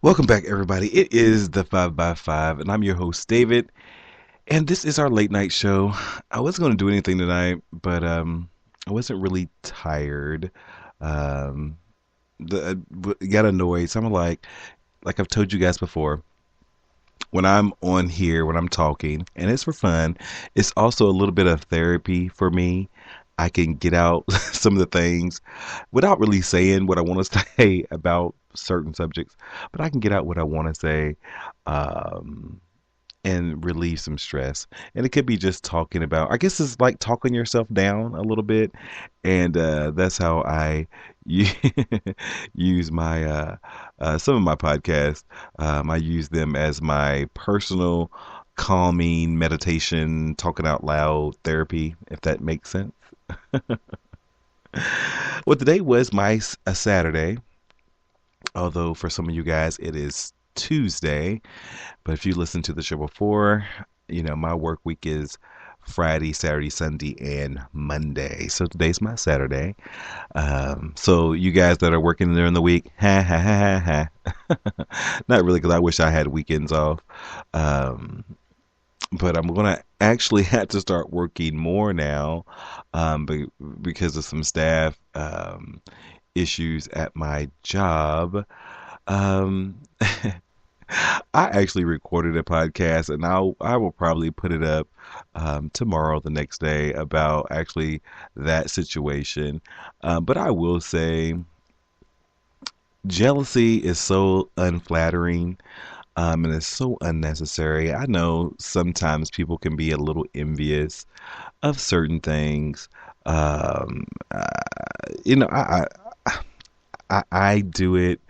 Welcome back, everybody. It is the 5 by 5 and I'm your host, David. And this is our late night show. I wasn't going to do anything tonight, but I wasn't really tired. Um, got annoyed. So I'm like I've told you guys before, when I'm on here, when I'm talking, and it's for fun, it's also a little bit of therapy for me. I can get out some of the things without really saying what I want to say about certain subjects, but I can get out what I want to say. Um, and relieve some stress. And it could be just talking about, I guess it's like talking yourself down a little bit. And that's how I use my, some of my podcasts. I use them as my personal calming meditation, talking out loud therapy, if that makes sense. Well, today was a Saturday, although for some of you guys it is Tuesday. But if you listened to the show before, you know, my work week is Friday, Saturday, Sunday, and Monday. So today's my Saturday. So you guys that are working during the week, ha ha ha ha ha. Not really, because I wish I had weekends off. Um, but I'm going to actually have to start working more now because of some staff issues at my job. Um, I actually recorded a podcast, and I will probably put it up tomorrow, the next day, about actually that situation. But I will say, jealousy is so unflattering, and it's so unnecessary. I know sometimes people can be a little envious of certain things. Um, uh, you know, I do it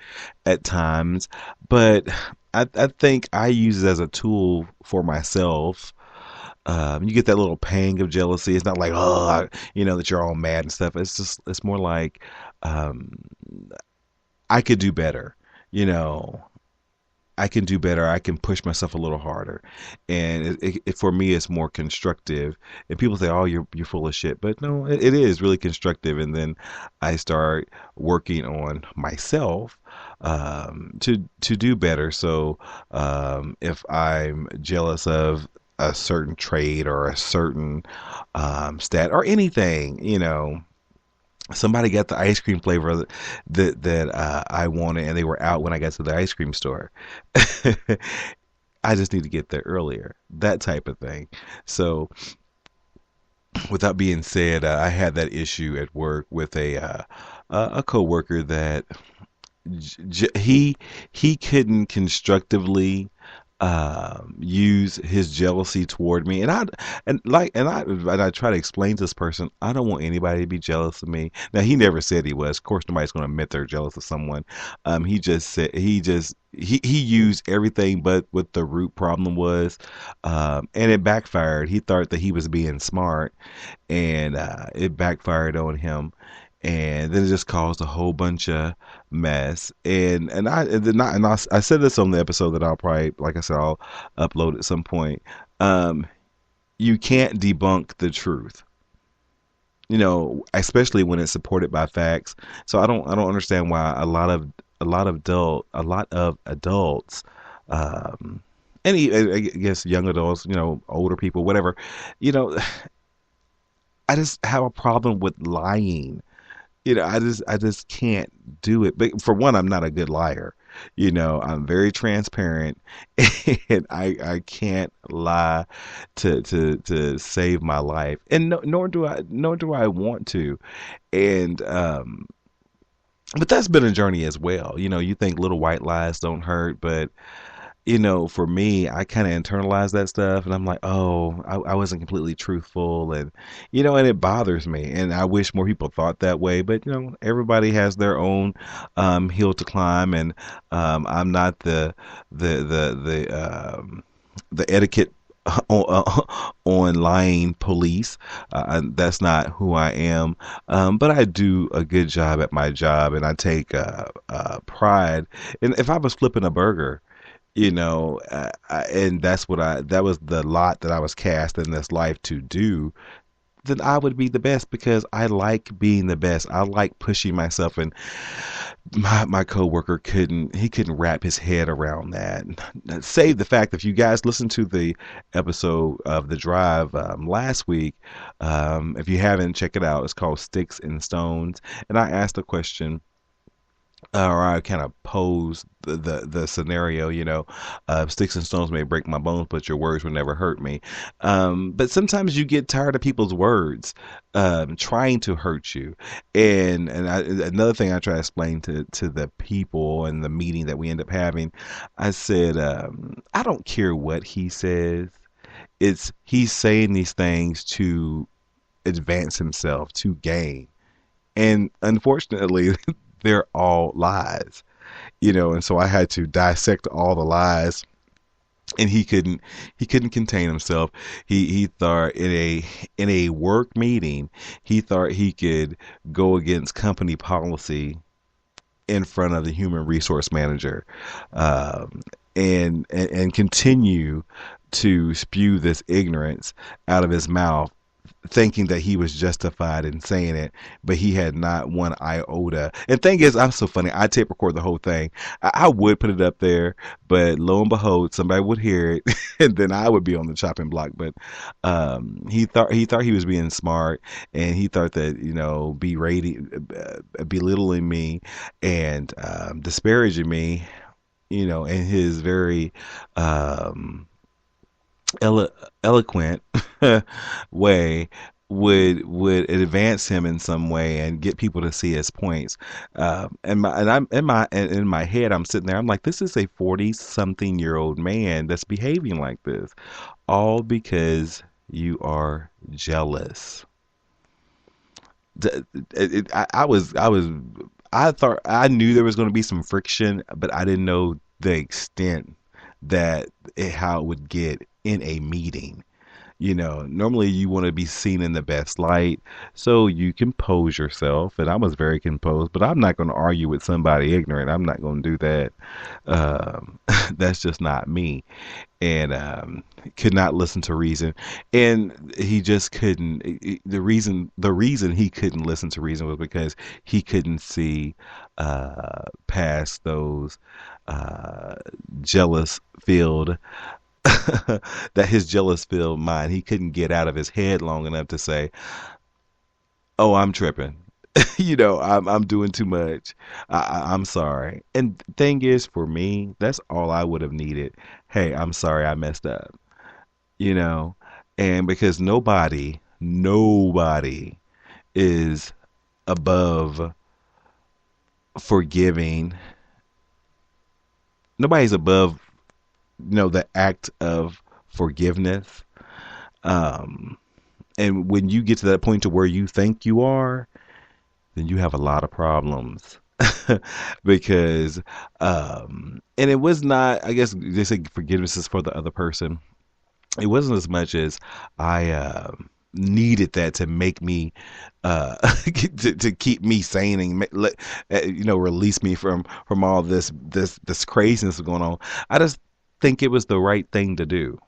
at times, but I think I use it as a tool for myself. You get that little pang of jealousy. It's not like, that you're all mad and stuff. It's more like, um, I could do better. You know, I can do better. I can push myself a little harder, and for me, it's more constructive. And people say, "Oh, you're full of shit," but no, it is really constructive. And then I start working on myself to do better. So if I'm jealous of a certain trade or a certain stat or anything, somebody got the ice cream flavor that I wanted, and they were out when I got to the ice cream store. I just need to get there earlier, that type of thing. So, without being said, I had that issue at work with a coworker that he couldn't constructively use his jealousy toward me, and I try to explain to this person, I don't want anybody to be jealous of me. Now, he never said he was. Of course nobody's going to admit they're jealous of someone. He just said he used everything but what the root problem was, and it backfired. He thought that he was being smart, and it backfired on him, and then it just caused a whole bunch of mess. I said this on the episode that I'll probably, like I said, I'll upload at some point. Um, you can't debunk the truth, especially when it's supported by facts. So I don't understand why a lot of adults, um, I guess young adults, older people, whatever, you know, I just have a problem with lying. I just can't do it. But for one, I'm not a good liar. I'm very transparent, and I can't lie to save my life, and no, nor do I want to. And but that's been a journey as well. You think little white lies don't hurt, but for me, I kind of internalize that stuff, and I'm like, oh, I wasn't completely truthful, and it bothers me, and I wish more people thought that way. But everybody has their own hill to climb, and I'm not the etiquette on lying police. That's not who I am. But I do a good job at my job, and I take pride. And if I was flipping a burger, and that was the lot that I was cast in this life to do, then I would be the best because I like being the best. I like pushing myself, and my coworker couldn't wrap his head around that. Save the fact that if you guys listened to the episode of The Drive last week, if you haven't, check it out. It's called Sticks and Stones, and I asked a question, or I kind of pose the scenario, sticks and stones may break my bones, but your words will never hurt me. But sometimes you get tired of people's words trying to hurt you. Another thing I try to explain to the people in the meeting that we end up having, I said, I don't care what he says. He's saying these things to advance himself, to gain. And unfortunately, they're all lies, and so I had to dissect all the lies, and he couldn't contain himself. He thought in a work meeting, he thought he could go against company policy in front of the human resource manager, um, and continue to spew this ignorance out of his mouth, thinking that he was justified in saying it, but he had not one iota. And thing is, I'm so funny. I tape record the whole thing. I would put it up there, but lo and behold, somebody would hear it, and then I would be on the chopping block. But he thought he was being smart, and he thought that belittling me and disparaging me, in his very um, eloquent way would advance him in some way and get people to see his points. In my head, I'm sitting there. I'm like, this is a 40-something-year-old man that's behaving like this, all because you are jealous. I thought I knew there was going to be some friction, but I didn't know the extent how it would get in a meeting. Normally you want to be seen in the best light, so you compose yourself. And I was very composed, but I'm not going to argue with somebody ignorant. I'm not going to do that. That's just not me. And could not listen to reason, and he just couldn't. The reason he couldn't listen to reason was because he couldn't see past those uh, jealous filled that his jealous filled mind. He couldn't get out of his head long enough to say, "Oh, I'm tripping." I'm doing too much. I'm sorry. And thing is, for me, that's all I would have needed. Hey, I'm sorry I messed up. You know, and because nobody is above forgiving. Nobody's above, the act of forgiveness. Um, and when you get to that point to where you think you are, then you have a lot of problems. Because and it was not, I guess they say forgiveness is for the other person. It wasn't as much as I needed that to make me to keep me sane and release me from all this craziness going on. I just think it was the right thing to do.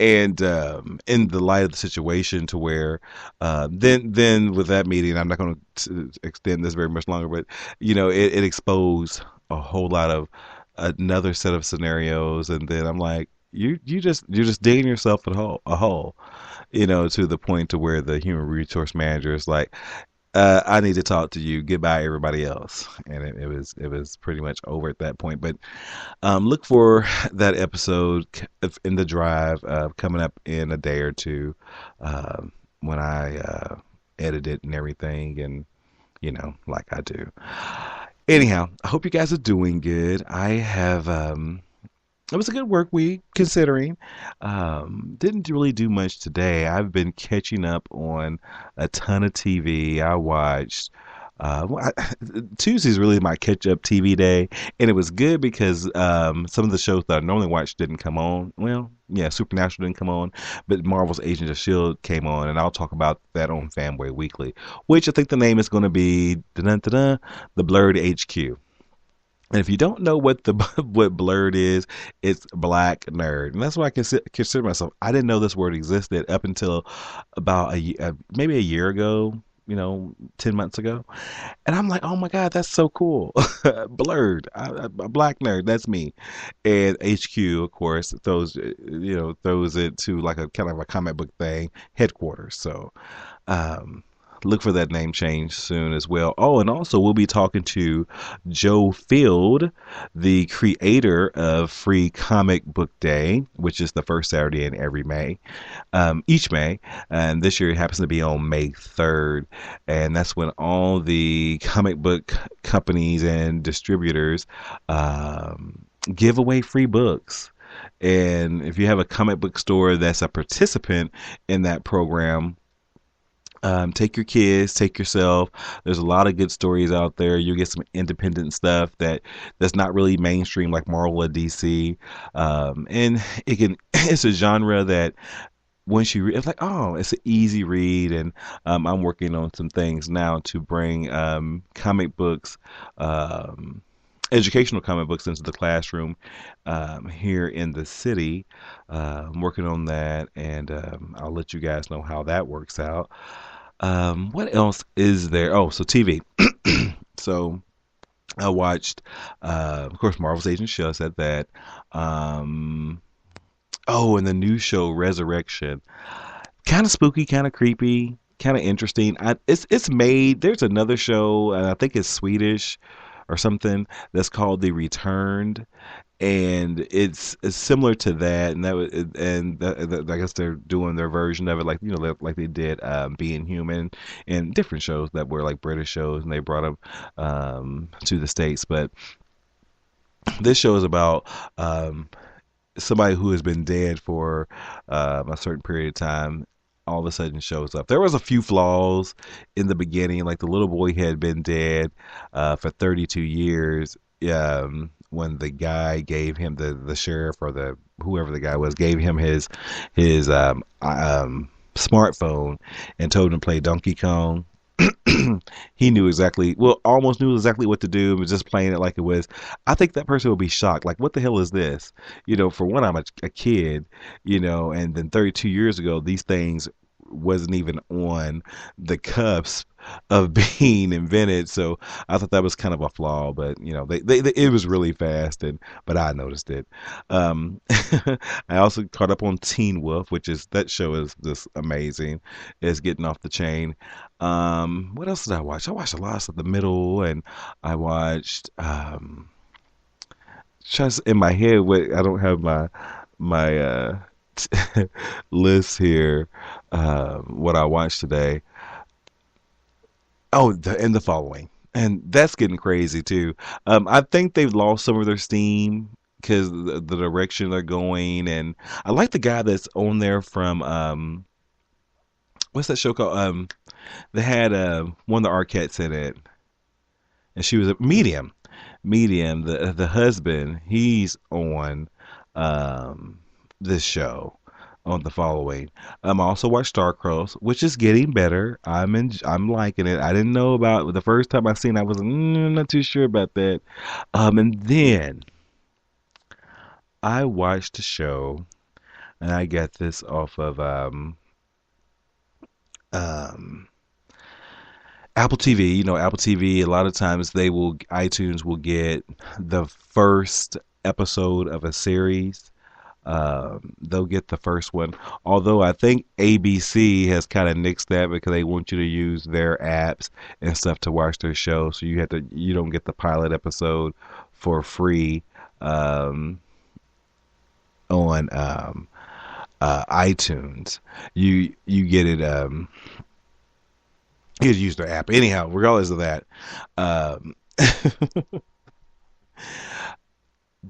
And in the light of the situation, to where then with that meeting, I'm not going to extend this very much longer, but it exposed a whole lot of another set of scenarios, and then I'm like, you're just digging yourself a hole, to the point to where the human resource manager is like, I need to talk to you. Goodbye, everybody else. And it was pretty much over at that point. But look for that episode in The Drive coming up in a day or two, when I edit it and everything, and like I do. Anyhow, I hope you guys are doing good. I have. It was a good work week considering. Didn't really do much today. I've been catching up on a ton of TV. I watched. Tuesday's really my catch up TV day, and it was good because some of the shows that I normally watch didn't come on. Well, yeah, Supernatural didn't come on, but Marvel's Agents of Shield came on, and I'll talk about that on Fanboy Weekly, which I think the name is going to be dun-dun-dun-dun, the Blurred HQ. And if you don't know what the what blurred is, it's black nerd, and that's why I consider myself. I didn't know this word existed up until about maybe a year ago. 10 months ago, and I'm like, oh my god, that's so cool. Blurred, a black nerd, that's me. And HQ, of course, throws it to like a kind of a comic book thing, headquarters. So um, look for that name change soon as well. Oh, and also we'll be talking to Joe Field, the creator of Free Comic Book Day, which is the first Saturday in every May, each May. And this year it happens to be on May 3rd. And that's when all the comic book companies and distributors give away free books. And if you have a comic book store that's a participant in that program, take your kids, take yourself. There's a lot of good stories out there. You get some independent stuff that's not really mainstream like Marvel or DC, and it's a genre that once you read, it's like, oh, it's an easy read. And I'm working on some things now to bring comic books. Educational comic books into the classroom here in the city. I'm working on that, and I'll let you guys know how that works out. What else is there? Oh, so TV. So I watched, of course, Marvel's Agent Show. I said that. Um, oh, and the new show Resurrection. Kind of spooky, kind of creepy, kind of interesting. It's made. There's another show, and I think it's Swedish or something that's called The Returned, and it's similar to that, and I guess they're doing their version of it, like like they did Being Human, and different shows that were like British shows, and they brought them to the States. But this show is about somebody who has been dead for a certain period of time. All of a sudden shows up. There was a few flaws in the beginning, like the little boy had been dead for 32 years. When the guy gave him the sheriff or the whoever the guy was gave him his smartphone and told him to play Donkey Kong. He knew exactly, well, almost knew exactly what to do, but just playing it like it was. I think that person would be shocked. Like, what the hell is this? For one, I'm a kid, and then 32 years ago, these things wasn't even on the cusp of being invented. So I thought that was kind of a flaw, but they it was really fast, but I noticed it. I also caught up on Teen Wolf, that show is just amazing. It's getting off the chain. What else did I watch? I watched a lot of The Middle, and I watched just in my head. Wait, I don't have my list here. What I watched today. Oh, and the following, and that's getting crazy too. I think they've lost some of their steam because the direction they're going, and I like the guy that's on there from what's that show called? They had one of the Arquettes in it, and she was a medium. Medium, the husband, he's on this show on the following. I also watched Starcross, which is getting better. I'm liking it. I didn't know about the first time I seen it, I was not too sure about that. And then I watched a show, and I got this off of um Apple TV. Apple TV, a lot of times iTunes will get the first episode of a series. They'll get the first one. Although I think ABC has kind of nixed that because they want you to use their apps and stuff to watch their show. So you don't get the pilot episode for free on iTunes. You get it. You use their app anyhow. Regardless of that, um,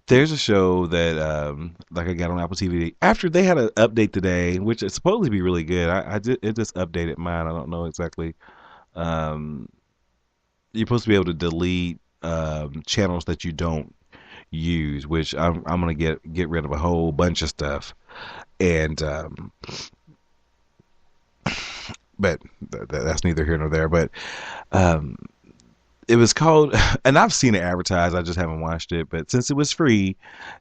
There's a show that like I got on Apple TV after they had an update today, which is supposed to be really good. It just updated mine. I don't know exactly. Um, you're supposed to be able to delete channels that you don't use, which I'm gonna get rid of a whole bunch of stuff. And but that's neither here nor there. But um, it was called, and I've seen it advertised. I just haven't watched it. But since it was free,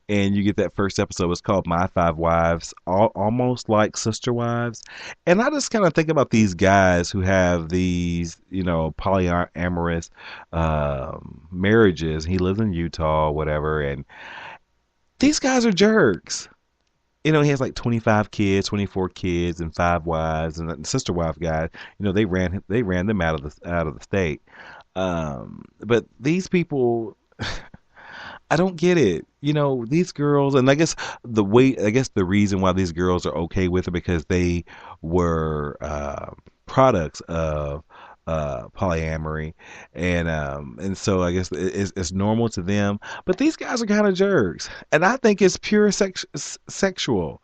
and you get that first episode, it's called My Five Wives, almost like Sister Wives. And I just kind of think about these guys who have these, polyamorous marriages. He lives in Utah, whatever, and these guys are jerks. He has like 25 kids, 24 kids, and five wives, and the sister wife guy. They ran them out of the state. But these people, I don't get it. These girls, and I guess the reason why these girls are okay with it because they were products of polyamory, and so I guess it's normal to them. But these guys are kind of jerks, and I think it's pure sexual.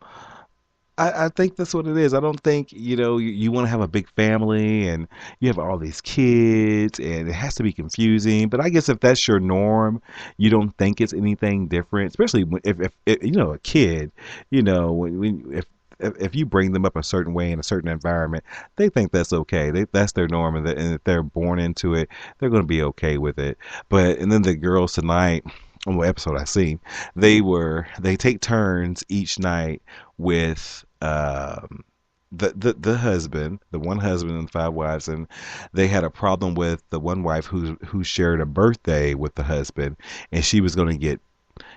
I think that's what it is. I don't think, you want to have a big family and you have all these kids and it has to be confusing. But I guess if that's your norm, you don't think it's anything different, especially if a kid, if you bring them up a certain way in a certain environment, they think that's okay. That's their norm, and if they're born into it, they're going to be okay with it. And then the girls tonight, on what episode I seen, they take turns each night with the husband, the one husband and five wives, and they had a problem with the one wife who shared a birthday with the husband, and she was going to get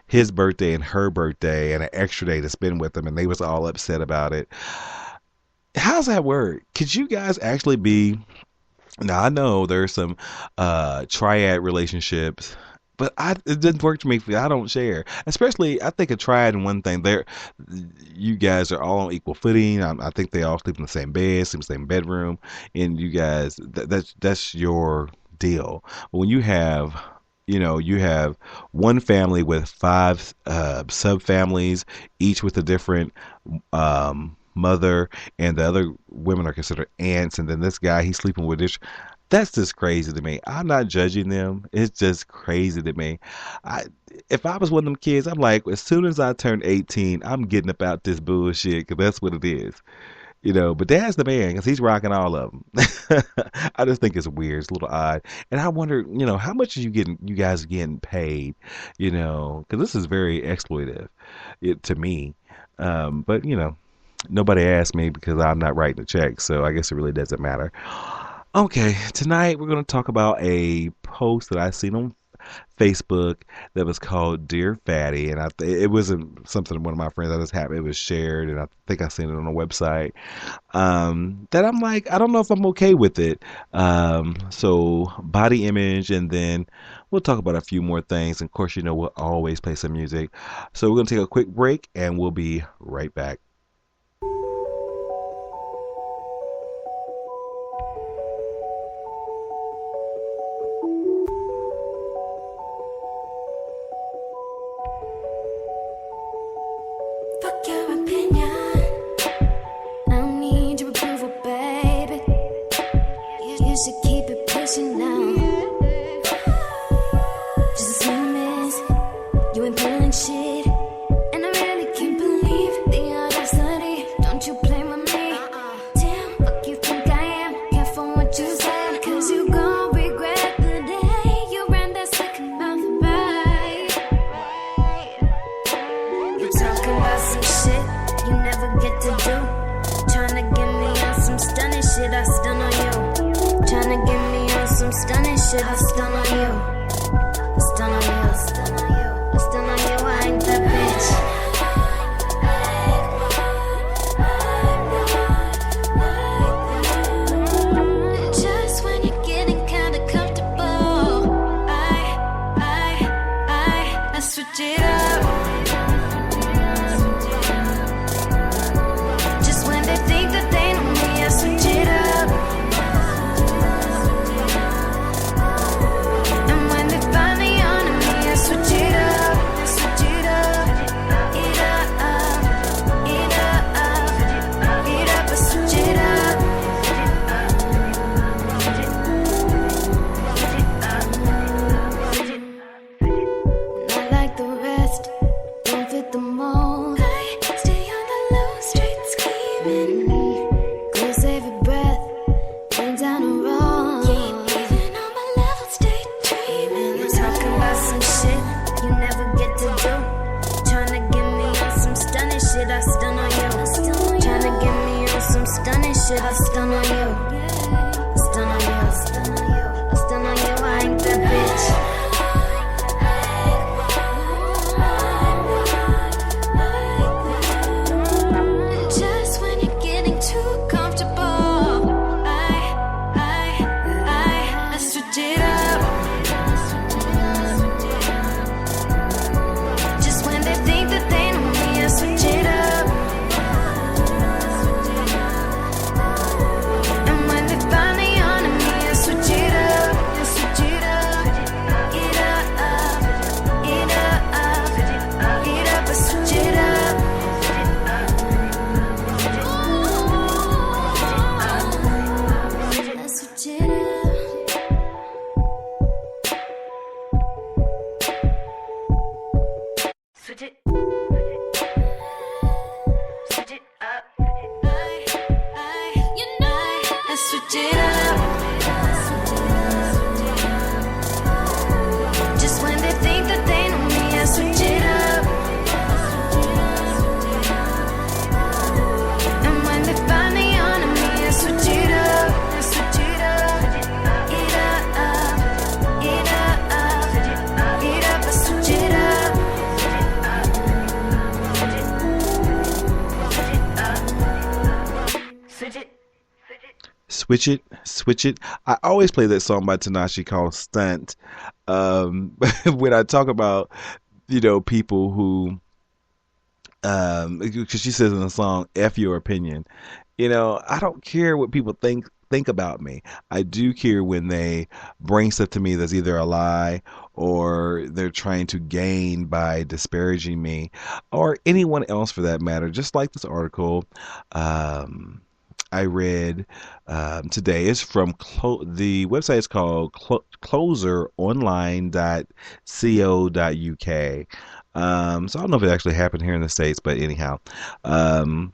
his birthday and her birthday and an extra day to spend with them, and they was all upset about it. How's that work? Could you guys actually be? Now I know there's some triad relationships, but it didn't work for me. I don't share. Especially, I think a triad in one thing. You guys are all on equal footing. I think they all sleep in the same bed, sleep in the same bedroom, and you guys that's your deal. But when you have one family with five subfamilies, each with a different mother, and the other women are considered aunts, and then this guy, he's sleeping with this. That's just crazy to me. I'm not judging them. It's just crazy to me. If I was one of them kids, I'm like, as soon as I turn 18, I'm getting about this bullshit because that's what it is. But Dad's the man because he's rocking all of them. I just think it's weird. It's a little odd. And I wonder, how much are you guys getting paid? Because this is very exploitive to me. But, nobody asked me because I'm not writing the check. So I guess it really doesn't matter. Okay, tonight we're going to talk about a post that I seen on Facebook that was called Dear Fatty, and it wasn't something one of my friends. I just happened it was shared, and I think I seen it on a website. That I'm like, I don't know if I'm okay with it. So body image, and then we'll talk about a few more things. And of course, we'll always play some music. So we're going to take a quick break, and we'll be right back. shit, I stun on you. Tryna get me on some stunning shit, I stun on you. Stun on you, stun on you, stun on you, I ain't that bitch. Just when you're getting too comfortable, I switch it up. Just when they think that they know me, I switch it up. And when they finally on me, I switch it up. I switch it up. It up, it up, it up, I switch it up. I switch it up. Switch it. Switch it up. You know, I switch it up. Just when they think that they know me, I switch it up. And when they finally on me, I switch it up. I switch it up. It up, it up, it up, I switch it up. Switch it. Switch it, switch it. I always play that song by Tinashe called Stunt. When I talk about, people who, because she says in the song, F your opinion. I don't care what people think about me. I do care when they bring stuff to me that's either a lie or they're trying to gain by disparaging me or anyone else for that matter. Just like this article I read today is from the website is called closeronline.co.uk. So I don't know if it actually happened here in the States, but anyhow, it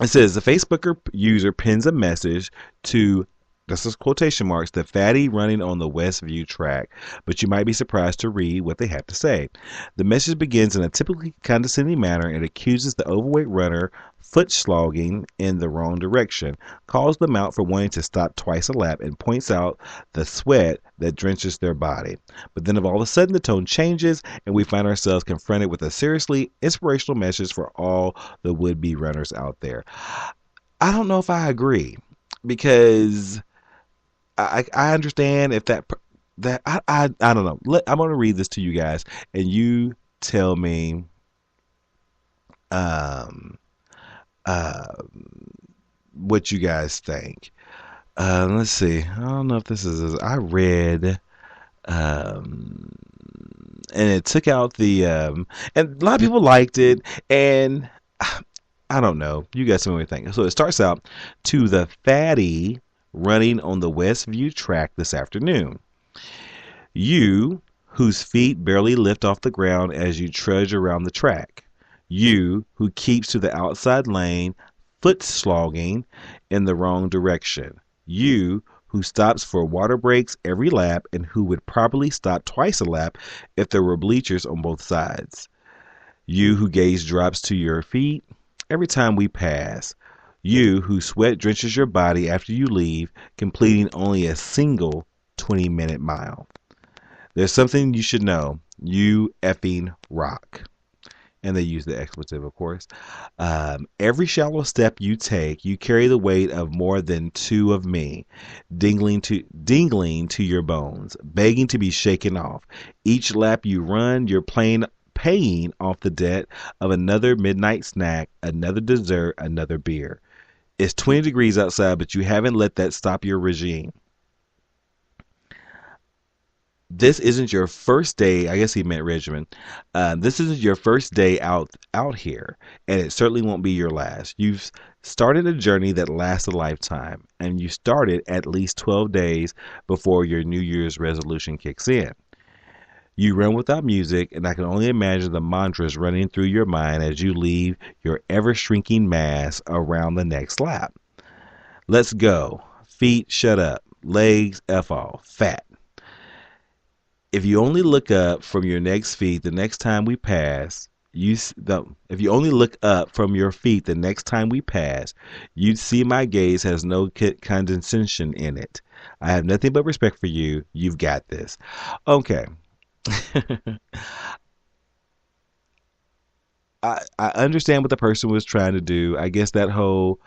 says the Facebook user pins a message to, this is quotation marks, the fatty running on the Westview track, but you might be surprised to read what they have to say. The message begins in a typically condescending manner and accuses the overweight runner foot slogging in the wrong direction, calls them out for wanting to stop twice a lap, and points out the sweat that drenches their body. But then all of a sudden the tone changes and we find ourselves confronted with a seriously inspirational message for all the would-be runners out there. I don't know if I agree, because I understand if that I don't know. I'm going to read this to you guys and you tell me what you guys think. Let's see. I don't know if this is. I read, and it took out the, and a lot of people liked it, and I don't know. You guys tell me what you think. So it starts out, to the fatty running on the Westview track this afternoon. You, whose feet barely lift off the ground as you trudge around the track. You, who keeps to the outside lane, foot slogging in the wrong direction. You, who stops for water breaks every lap and who would probably stop twice a lap if there were bleachers on both sides. You, who gaze drops to your feet every time we pass. You, whose sweat drenches your body after you leave, completing only a single 20-minute mile. There's something you should know. You effing rock. And they use the expletive, of course. Every shallow step you take, you carry the weight of more than two of me, dingling to your bones, begging to be shaken off. Each lap you run, you're paying off the debt of another midnight snack, another dessert, another beer. It's 20 degrees outside, but you haven't let that stop your regime. This isn't your first day. I guess he meant regimen. This isn't your first day out here, and it certainly won't be your last. You've started a journey that lasts a lifetime, and you started at least 12 days before your New Year's resolution kicks in. You run without music, and I can only imagine the mantras running through your mind as you leave your ever-shrinking mass around the next lap. Let's go. Feet, shut up. Legs, F off. Fat. If you only look up from your next feet the next time we pass, if you only look up from your feet the next time we pass, you'd see my gaze has no condescension in it. I have nothing but respect for you. You've got this. Okay. I understand what the person was trying to do. I guess that whole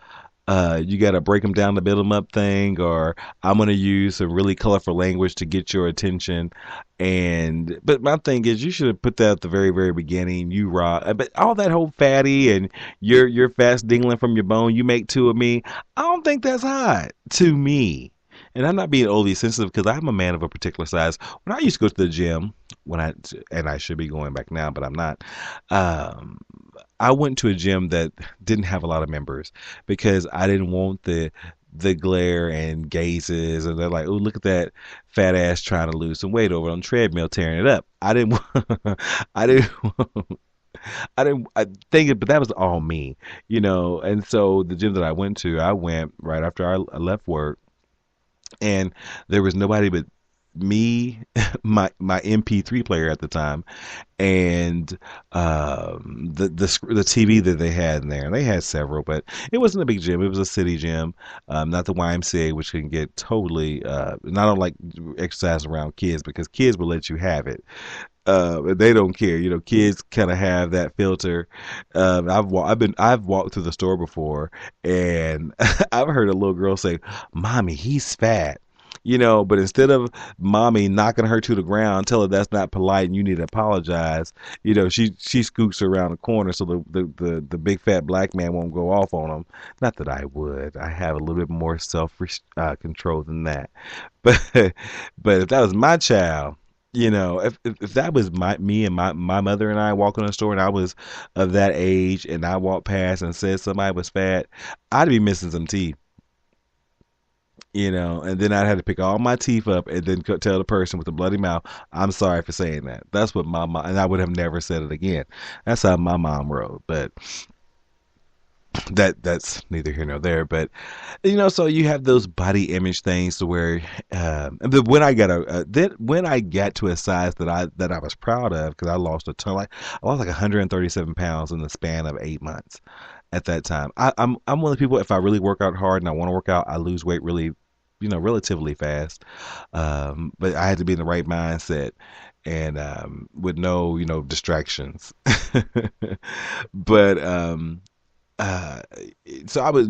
you got to break them down to build them up thing, or I'm going to use some really colorful language to get your attention. And but my thing is, you should have put that at the very, very beginning. You rock, but all that whole fatty and your fast dingling from your bone. You make two of me. I don't think that's hot to me. And I'm not being overly sensitive because I'm a man of a particular size. When I used to go to the gym, when I and I should be going back now, but I'm not. Um, I went to a gym that didn't have a lot of members because I didn't want the glare and gazes, and they're like, "Oh, look at that fat ass trying to lose some weight over on the treadmill, tearing it up." I didn't, I didn't, I didn't. I think it, but that was all me, And so the gym that I went to, I went right after I left work, and there was nobody but me, my MP3 player at the time, and the TV that they had in there. And they had several, but it wasn't a big gym. It was a city gym, not the YMCA, which can get totally. And I don't like exercise around kids because kids will let you have it. They don't care. Kids kind of have that filter. I've walked through the store before, and I've heard a little girl say, "Mommy, he's fat." But instead of mommy knocking her to the ground, tell her that's not polite and you need to apologize. She scoots around the corner so the big fat black man won't go off on him. Not that I would. I have a little bit more self control than that. But but if that was my child, if that was me and my mother and I walking in the store and I was of that age and I walked past and said somebody was fat, I'd be missing some teeth. And then I'd have to pick all my teeth up and then tell the person with the bloody mouth, "I'm sorry for saying that." That's what my mom, and I would have never said it again. That's how my mom wrote. But that's neither here nor there. But so you have those body image things to where, but when I got then when I got to a size that I was proud of because I lost a ton, like I lost like 137 pounds in the span of 8 months. At that time, I'm one of the people. If I really work out hard and I want to work out, I lose weight really, relatively fast. But I had to be in the right mindset and with no, distractions. But uh, so I was,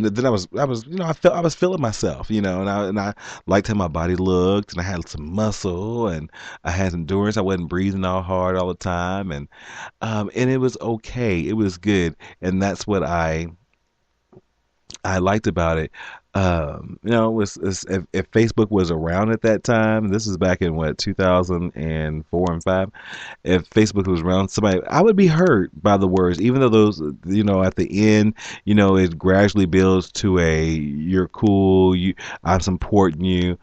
I was feeling myself, and I liked how my body looked, and I had some muscle, and I had endurance. I wasn't breathing all hard all the time, and it was okay. It was good, and that's what I liked about it. If Facebook was around at that time, this is back in what 2004 and five. If Facebook was around, somebody I would be hurt by the words, even though those, at the end, it gradually builds to a "you're cool," I'm supporting you.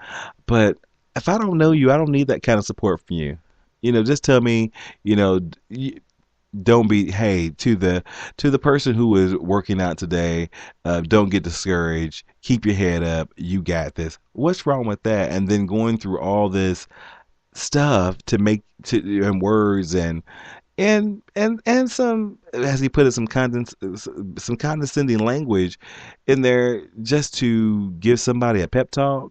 But if I don't know you, I don't need that kind of support from you. Just tell me, you know, don't be hey to the person who is working out today, don't get discouraged, keep your head up, you got this. What's wrong with that? And then going through all this stuff to make to and words and some, as he put it, some condescending language in there just to give somebody a pep talk.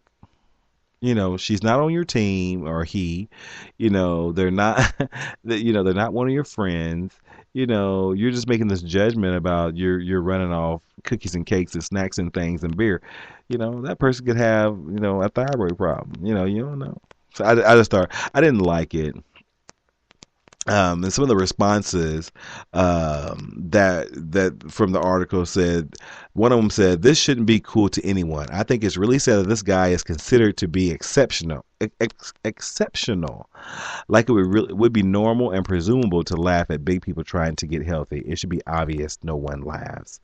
She's not on your team, or he, they're not they're not one of your friends. You're just making this judgment about you're running off cookies and cakes and snacks and things and beer. That person could have, a thyroid problem. You don't know. So I just thought I didn't like it. And some of the responses that from the article said, one of them said, "This shouldn't be cool to anyone. I think it's really sad that this guy is considered to be exceptional, exceptional. Like it would be normal and presumable to laugh at big people trying to get healthy. It should be obvious no one laughs."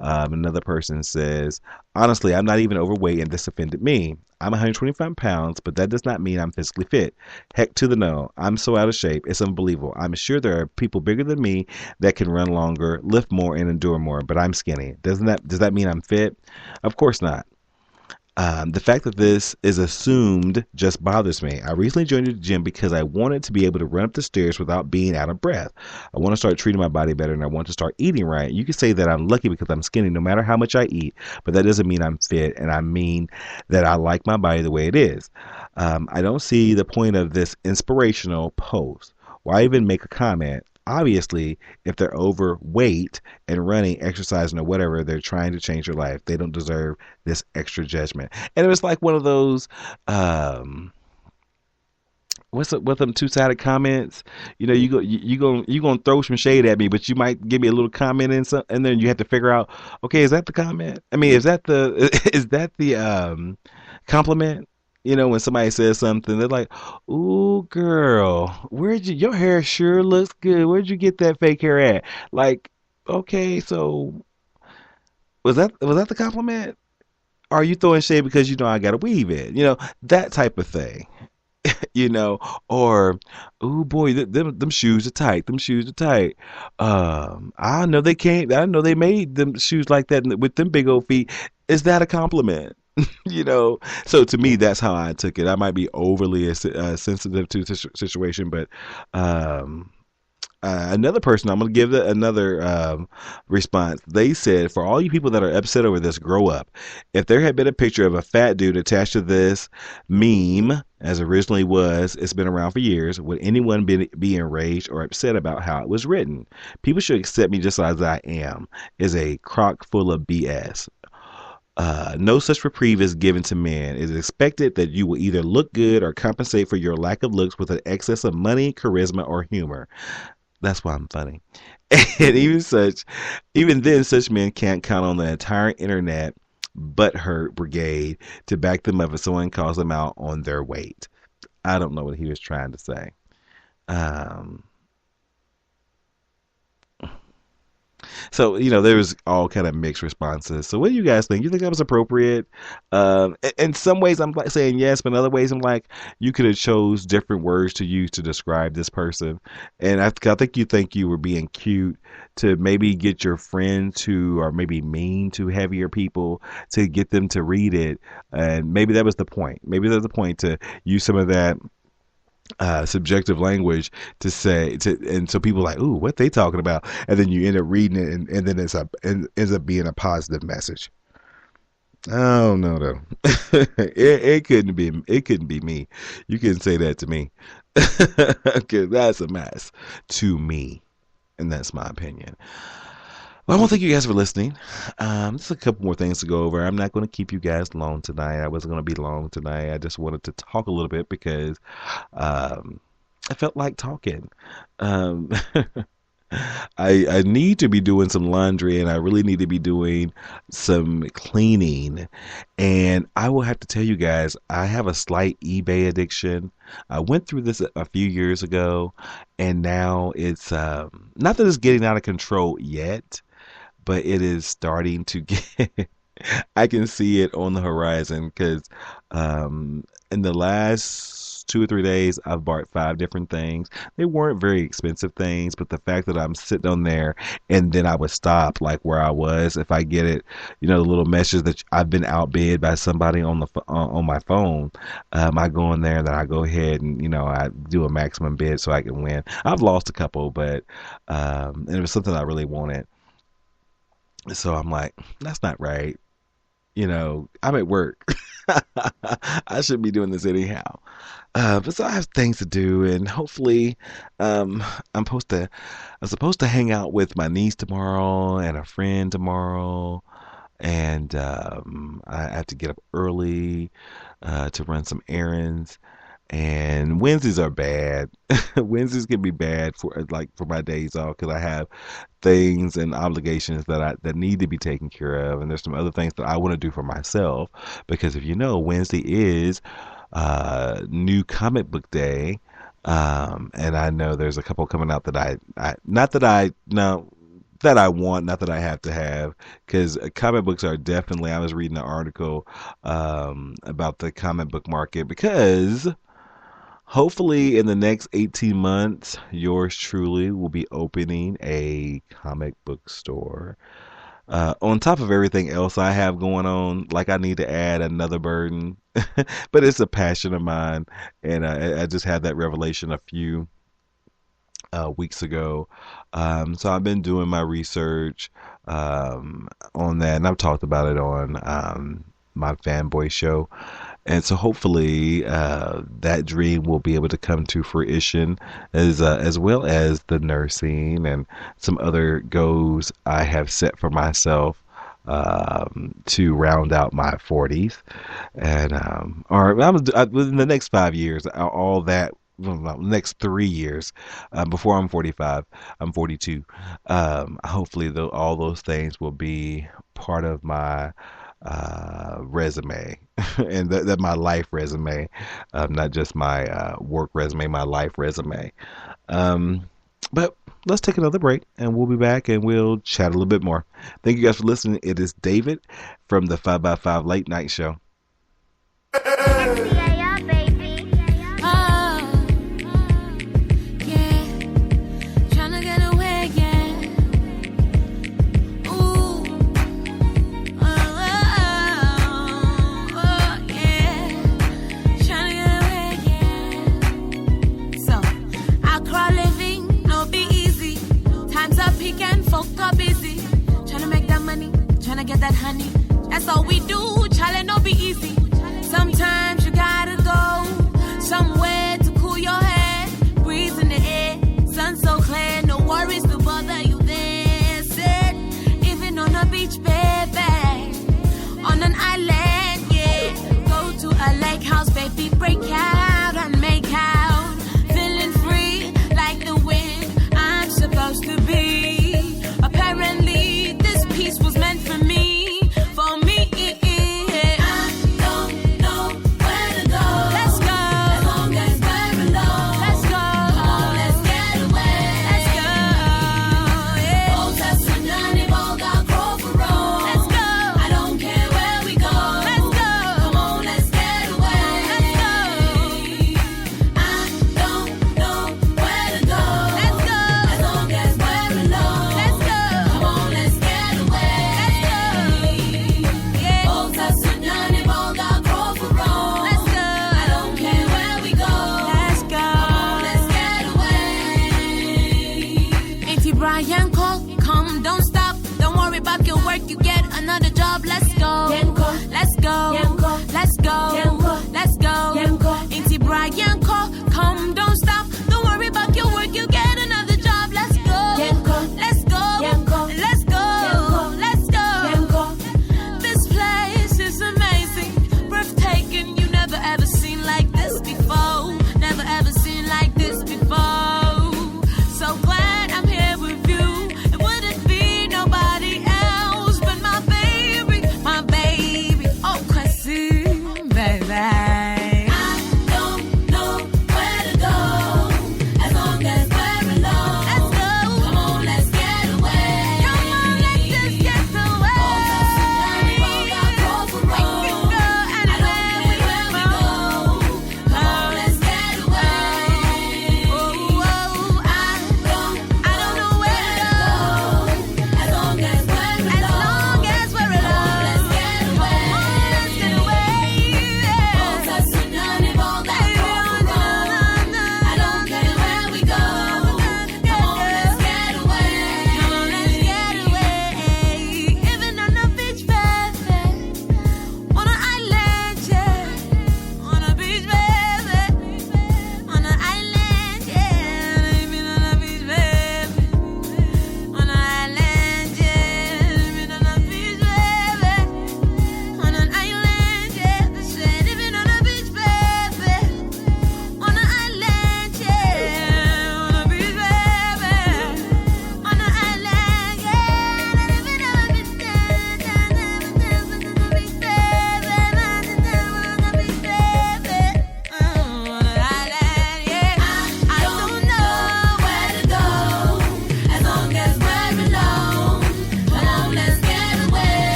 Another person says, "Honestly, I'm not even overweight and this offended me. I'm 125 pounds, but that does not mean I'm physically fit. Heck to the no. I'm so out of shape. It's unbelievable. I'm sure there are people bigger than me that can run longer, lift more, and endure more, but I'm skinny. Does that mean I'm fit? Of course not." The fact that this is assumed just bothers me. I recently joined the gym because I wanted to be able to run up the stairs without being out of breath. I want to start treating my body better and I want to start eating right. You could say that I'm lucky because I'm skinny no matter how much I eat, but that doesn't mean I'm fit, and I mean that I like my body the way it is. I don't see the point of this inspirational post. Why even make a comment? Obviously, if they're overweight and running, exercising, or whatever, they're trying to change their life. They don't deserve this extra judgment. And it was like one of those, what's up with them two-sided comments? You gonna throw some shade at me, but you might give me a little comment and then you have to figure out, okay, is that the comment? I mean, is that the is that the compliment? When somebody says something, they're like, "Ooh, girl, your hair sure looks good. Where'd you get that fake hair at?" Like, okay, so was that the compliment? Are you throwing shade because I got to weave it? That type of thing. you know, or oh boy, them shoes are tight. Them shoes are tight. I know they can't. I know they made them shoes like that with them big old feet. Is that a compliment? So to me, that's how I took it. I might be overly sensitive to the situation, but um, another person, I'm going to give another response. They said, for all you people that are upset over this, grow up. If there had been a picture of a fat dude attached to this meme, as originally was, it's been around for years, would anyone be enraged or upset about how it was written? People should accept me just as I am, is a crock full of BS. No such reprieve is given to men. It is expected that you will either look good or compensate for your lack of looks with an excess of money, charisma, or humor. That's why I'm funny. And even then, such men can't count on the entire internet butthurt brigade to back them up if someone calls them out on their weight. I don't know what he was trying to say. Um, So, there was all kind of mixed responses. So, what do you guys think? You think that was appropriate? In some ways, I'm like saying yes, but in other ways, I'm like, you could have chose different words to use to describe this person. And I think you were being cute to maybe get your friends who are maybe mean to heavier people to get them to read it. And maybe that was the point. Maybe that was the point to use some of that subjective language and so people are like, ooh, what they talking about, and then you end up reading it, and then ends up being a positive message. I don't know though. It couldn't be me. You couldn't say that to me. Because that's a mess to me, and that's my opinion. Well, I want to thank you guys for listening. Just a couple more things to go over. I'm not going to keep you guys long tonight. I wasn't going to be long tonight. I just wanted to talk a little bit because I felt like talking. Um, I need to be doing some laundry, and I really need to be doing some cleaning. And I will have to tell you guys, I have a slight eBay addiction. I went through this a few years ago, and now it's not that it's getting out of control yet, but it is starting to get. I can see it on the horizon because in the last 2 or 3 days, I've bought 5 different things. They weren't very expensive things, but the fact that I'm sitting on there and then I would stop like where I was if I get it, the little message that I've been outbid by somebody on my phone. I go in there and then I go ahead and I do a maximum bid so I can win. I've lost a couple, but and it was something I really wanted. So I'm like, that's not right. I'm at work. I should be doing this anyhow. But so I have things to do, and hopefully, um, I'm supposed to hang out with my niece tomorrow and a friend tomorrow, and I have to get up early to run some errands. And Wednesdays are bad. Wednesdays can be bad for my days off because I have things and obligations that need to be taken care of, and there's some other things that I want to do for myself because if Wednesday is new comic book day, and I know there's a couple coming out that I not that I no that I want, not that I have to have, because comic books are definitely. I was reading an article about the comic book market because hopefully, in the next 18 months, yours truly will be opening a comic book store. On top of everything else I have going on, like I need to add another burden, but it's a passion of mine, and I just had that revelation a few weeks ago. So I've been doing my research on that, and I've talked about it on my fanboy show. And so hopefully that dream will be able to come to fruition as well as the nursing and some other goals I have set for myself to round out my 40s. And or within the next 5 years, all that, well, no, next 3 years before I'm 45, I'm 42. Hopefully, all those things will be part of my resume and that my life resume, not just my work resume, my life resume. But let's take another break and we'll be back and we'll chat a little bit more. Thank you guys for listening. It is David from the 5 by 5 Late Night Show. SCAR, baby. Oh, yeah. Tryna get away, yeah. Ooh. Oh, yeah. Tryna get away, yeah. So, I crawl living, no be easy. Times up, peak and folk are busy. Tryna make that money, tryna get that honey. That's all we do, challenge no be easy. Sometimes you gotta go somewhere to cool your head. Breathe in the air, sun so clear, no worries to bother you there. Sit, even on a beach, baby, on an island, yeah. Go to a lake house, baby, break out and make out. Feeling free like the wind I'm supposed to be. Apparently, this piece was meant for me, for me. I don't know where to go. Let's go. As long as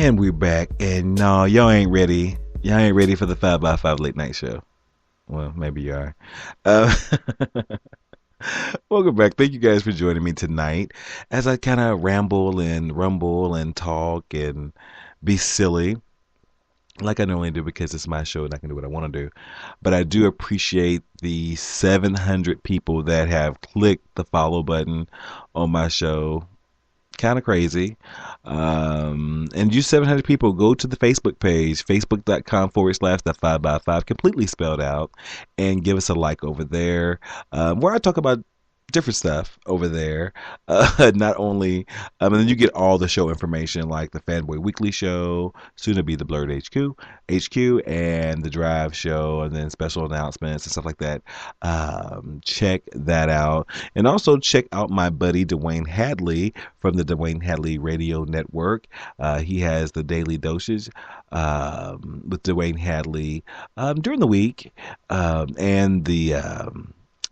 And we're back. And no, y'all ain't ready. Y'all ain't ready for the 5 by 5 late night show. Well, maybe you are. Uh, Welcome back. Thank you guys for joining me tonight as I kind of ramble and rumble and talk and be silly like I normally do because it's my show and I can do what I want to do. But I do appreciate the 700 people that have clicked the follow button on my show. Kind of crazy. And you 700 people, go to the Facebook page, facebook.com/the 5 by 5, completely spelled out, and give us a like over there, where I talk about different stuff over there. Not only, and then you get all the show information like the Fanboy Weekly Show, soon to be the Blurred HQ, and the Drive Show, and then special announcements and stuff like that. Check that out. And also check out my buddy Dwayne Hadley from the Dwayne Hadley Radio Network. He has the Daily Dosage with Dwayne Hadley during the week, and the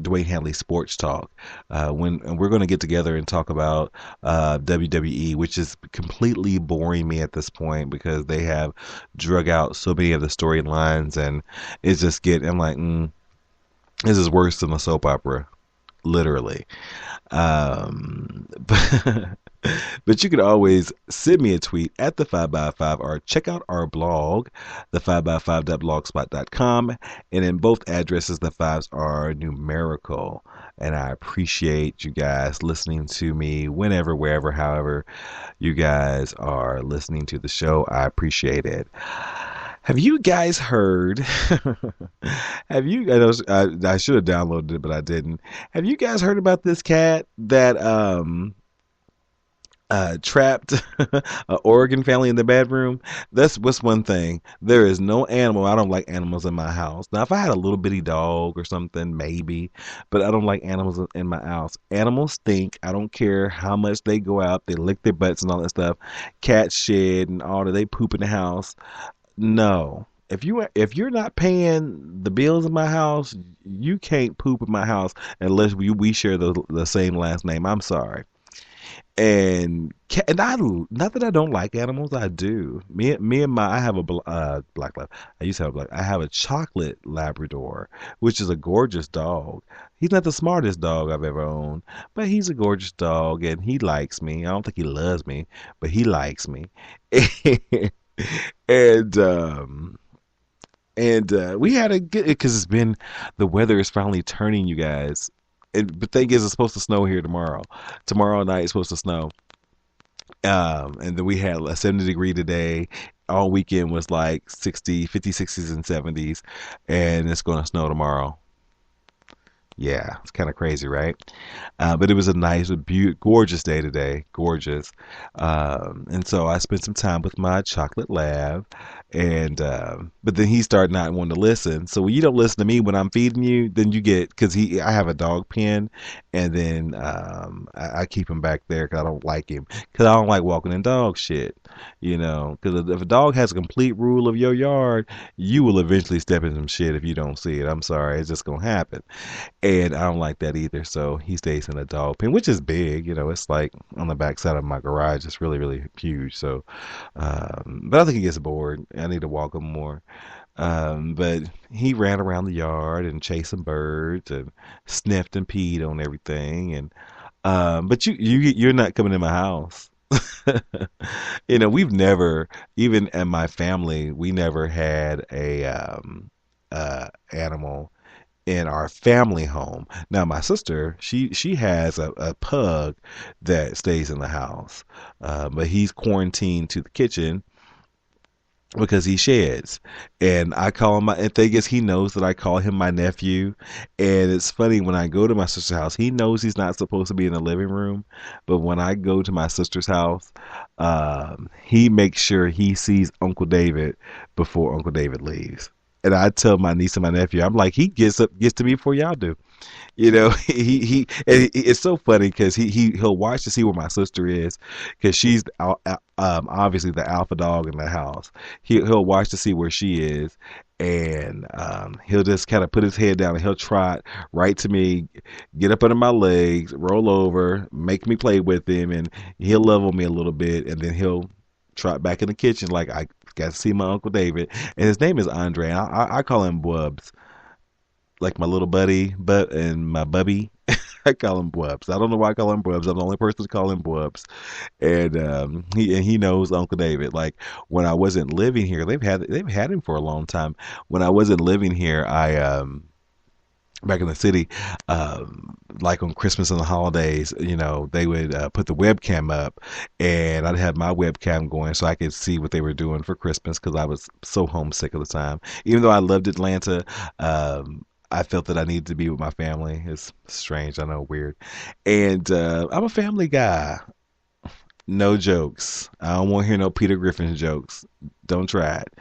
Dwayne Hadley Sports Talk. And we're going to get together and talk about WWE, which is completely boring me at this point because they have drug out so many of the storylines, and it's just I'm like, this is worse than a soap opera, literally. But you can always send me a tweet at the 5 by 5 or check out our blog, the5by5.blogspot.com. And in both addresses, the fives are numerical. And I appreciate you guys listening to me whenever, wherever, however you guys are listening to the show. I appreciate it. Have you guys heard? I should have downloaded it, but I didn't. Have you guys heard about this cat that trapped an Oregon family in the bedroom? That's what's one thing. There is no animal. I don't like animals in my house. Now, if I had a little bitty dog or something, maybe, but I don't like animals in my house. Animals stink. I don't care how much they go out. They lick their butts and all that stuff. Cats shed and all that. They poop in the house. No. If you're not paying the bills in my house, you can't poop in my house unless we share the same last name. I'm sorry. And not that I don't like animals, I do. I have a black lab. I have a chocolate Labrador, which is a gorgeous dog. He's not the smartest dog I've ever owned, but he's a gorgeous dog and he likes me. I don't think he loves me, but he likes me. And we had a good, because the weather is finally turning, you guys. The thing is, it's supposed to snow here tomorrow. Tomorrow night it's supposed to snow. And then we had a 70-degree today. All weekend was like 50, 60s, and 70s. And it's going to snow tomorrow. Yeah, it's kind of crazy, right? But it was a nice, gorgeous day today. Gorgeous. And so I spent some time with my chocolate lab. But then he started not wanting to listen. So when you don't listen to me when I'm feeding you, then you get, I have a dog pen, and then I keep him back there because I don't like him. Because I don't like walking in dog shit. Because if a dog has a complete rule of your yard, you will eventually step in some shit if you don't see it. I'm sorry, it's just going to happen. And I don't like that either. So he stays in a dog pen, which is big. It's like on the back side of my garage. It's really, really huge. So, but I think he gets bored. I need to walk him more. But he ran around the yard and chased some birds and sniffed and peed on everything. And but you're not coming in my house. We've never, even in my family, we never had a animal in our family home. Now my sister, she has a pug that stays in the house, but he's quarantined to the kitchen because he sheds. And I call him and thing is, he knows that I call him my nephew. And it's funny, when I go to my sister's house, he knows he's not supposed to be in the living room, but when I go to my sister's house, he makes sure he sees Uncle David before Uncle David leaves. And I tell my niece and my nephew, I'm like, he gets to me before y'all do. It's so funny because he'll watch to see where my sister is, because she's obviously the alpha dog in the house. He'll watch to see where she is, and he'll just kind of put his head down and he'll trot right to me, get up under my legs, roll over, make me play with him, and he'll level me a little bit, and then he'll trot back in the kitchen like I got to see my Uncle David, and his name is Andre. And I call him Bubs, like my little buddy, but and my bubby. I call him Bubs. I don't know why I call him Bubs. I'm the only person to call him Bubs, and he knows Uncle David. Like when I wasn't living here, they've had him for a long time. When I wasn't living here, I back in the city, like on Christmas and the holidays, they would put the webcam up, and I'd have my webcam going so I could see what they were doing for Christmas because I was so homesick at the time. Even though I loved Atlanta, I felt that I needed to be with my family. It's strange, I know, weird. And I'm a family guy. No jokes. I don't want to hear no Peter Griffin jokes. Don't try it.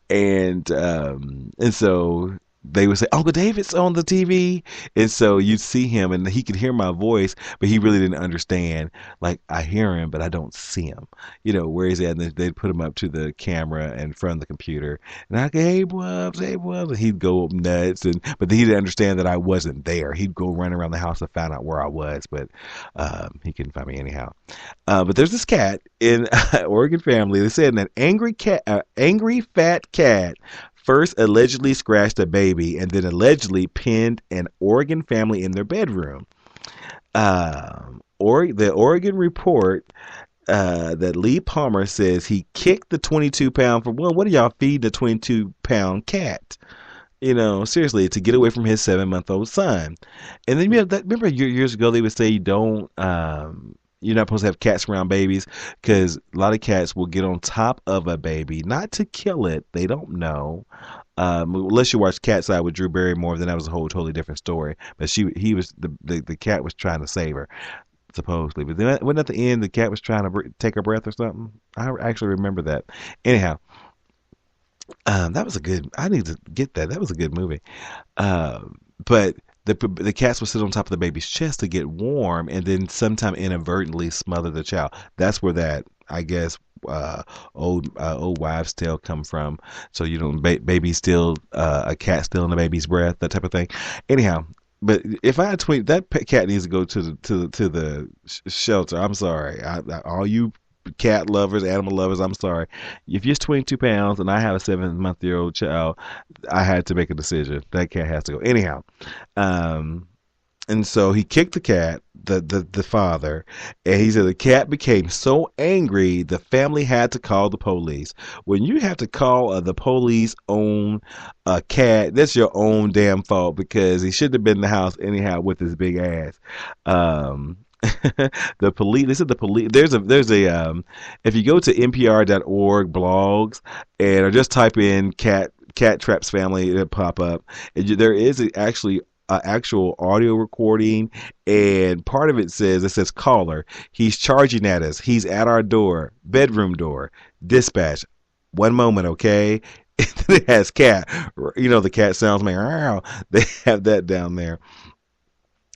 And so they would say, Uncle David's on the TV. And so you'd see him and he could hear my voice, but he really didn't understand. Like, I hear him, but I don't see him. Where he's at. And they'd put him up to the camera in front of the computer. And I go, hey, Bubs, hey, Bubs. And he'd go nuts. But he didn't understand that I wasn't there. He'd go run around the house to find out where I was, but he couldn't find me anyhow. But there's this cat in Oregon family. They said an angry fat cat first allegedly scratched a baby and then allegedly pinned an Oregon family in their bedroom. The Oregon report that Lee Palmer says he kicked the 22-pound for, well, what are y'all feeding the 22-pound cat? Seriously, to get away from his 7-month-old son. And then remember years ago they would say you're not supposed to have cats around babies because a lot of cats will get on top of a baby, not to kill it. They don't know. Unless you watch Cat's Eye with Drew Barrymore, then that was a whole totally different story. But the cat was trying to save her, supposedly. But then when at the end the cat was trying to take her breath or something. I actually remember that. Anyhow, that was I need to get that. That was a good movie. But the cats would sit on top of the baby's chest to get warm, and then sometime inadvertently smother the child. That's where that, I guess, old wives' tale come from. So baby still a cat still in the baby's breath, that type of thing. Anyhow, but if I had that cat needs to go to the shelter. I'm sorry, all you cat lovers, animal lovers, I'm sorry. If you're 22 pounds and I have a 7-month-old child, I had to make a decision. That cat has to go. Anyhow, and so he kicked the cat, the father, and he said the cat became so angry the family had to call the police. When you have to call the police on a cat, that's your own damn fault because he shouldn't have been in the house anyhow with his big ass. The police. They said the police. There's a if you go to npr.org blogs or just type in cat traps family, it'll pop up. There is actual audio recording, and part of it says caller. He's charging at us. He's at our door, bedroom door. Dispatch. One moment, okay. It has cat. The cat sounds like they have that down there.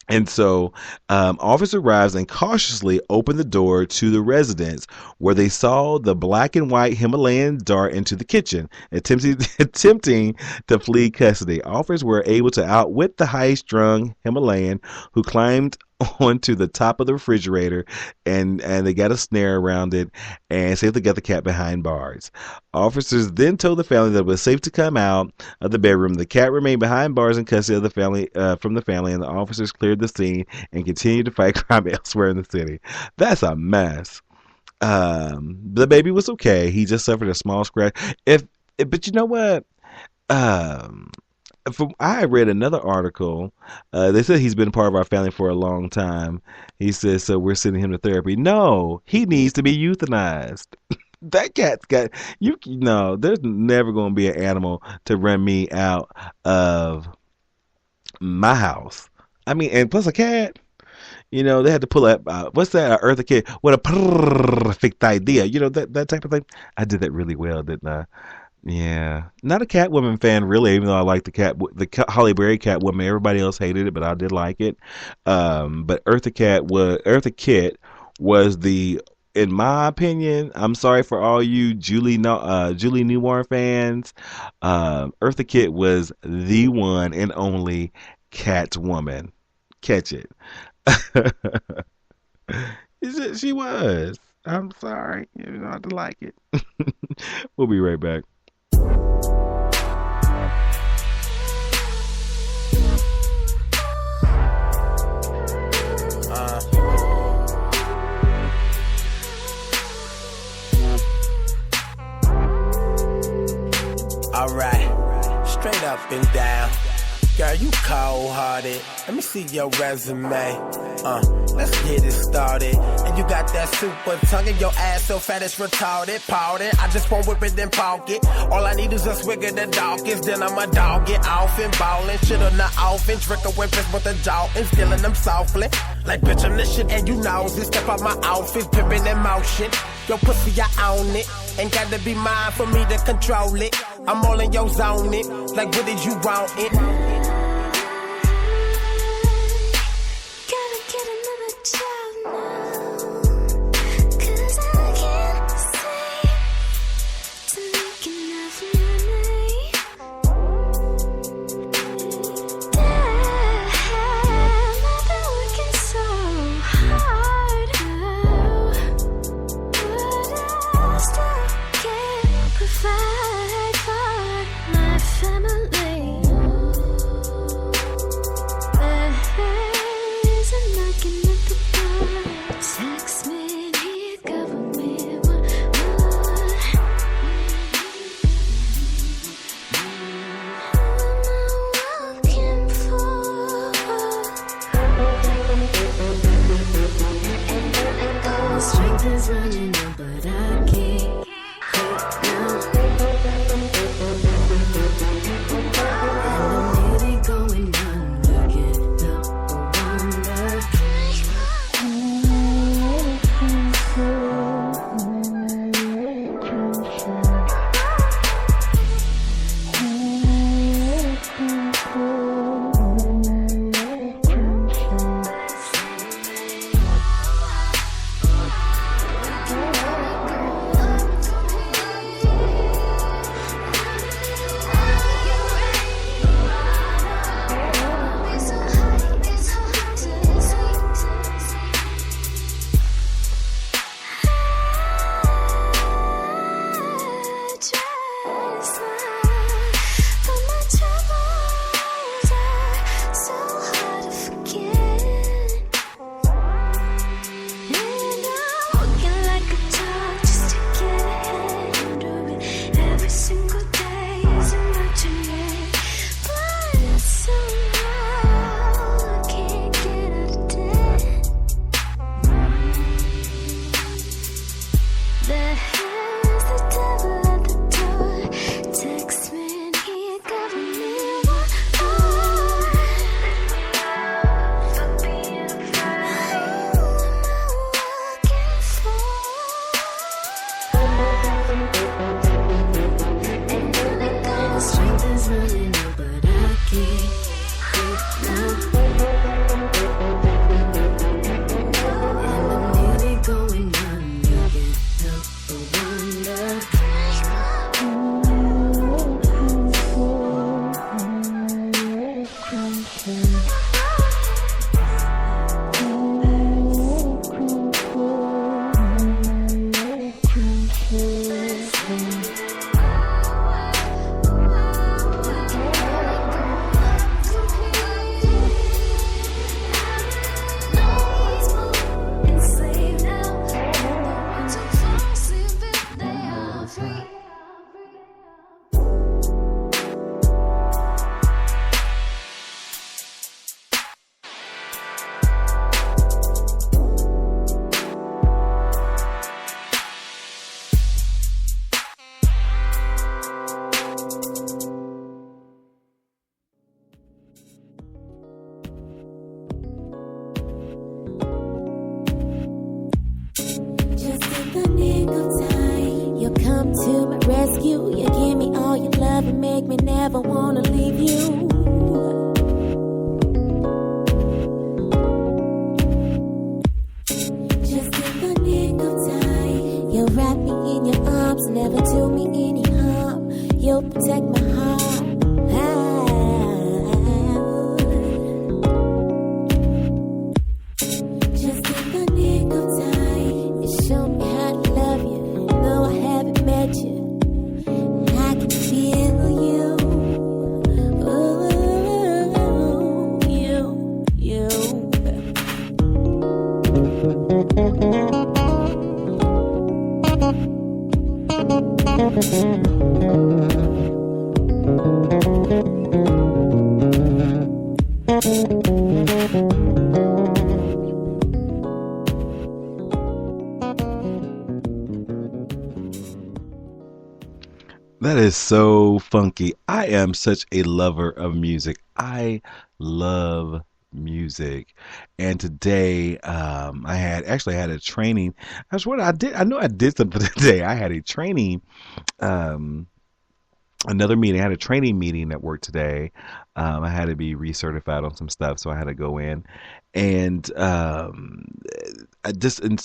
And so officer arrives and cautiously opened the door to the residence where they saw the black and white Himalayan dart into the kitchen, attempting to flee custody. Officers were able to outwit the high-strung Himalayan who climbed onto the top of the refrigerator, and they got a snare around it and safely got the cat behind bars. Officers then told the family that it was safe to come out of the bedroom. The cat remained behind bars in custody of the family, from the family, and the officers cleared the scene and continued to fight crime elsewhere in the city. That's a mess. The baby was okay. He just suffered a small scratch. But you know what? I read another article. They said he's been part of our family for a long time. He says, so we're sending him to therapy. No, he needs to be euthanized. That cat's got you. No, there's never going to be an animal to run me out of my house. I mean, and plus a cat. They had to pull up. What's that? Eartha Kitt. What a perfect idea. That type of thing. I did that really well, didn't I? Yeah, not a Catwoman fan really, even though I like the Halle Berry Catwoman. Everybody else hated it, but I did like it. But Eartha Kitt was in my opinion, I'm sorry for all you Julie Newmar fans. Eartha Kitt was the one and only Catwoman. Catch it. She was. I'm sorry. You don't have to like it. We'll be right back. Alright, straight up and down. Girl, you cold-hearted. Let me see your resume. Let's get it started. And you got that super tongue and your ass so fat it's retarded. Powder, I just won't whip it and poke it. All I need is a swig of the dawkins. Then I'ma dog it off and ballin'. Shit on the offense. Drinkin' whippers with the jaw and stealing them softly. Like, bitch, I'm the shit and you knows it. Step out my outfit, pimpin' in motion. Your pussy, I own it. Ain't gotta be mine for me to control it. I'm all in your zone it. Like, what did you want it? Show me how is so funky. I am such a lover of music. I love music. And today, I had a training. I swear I did. I know I did something today. I had a training. Um, Another meeting. I had a training meeting at work today. I had to be recertified on some stuff, so I had to go in, and it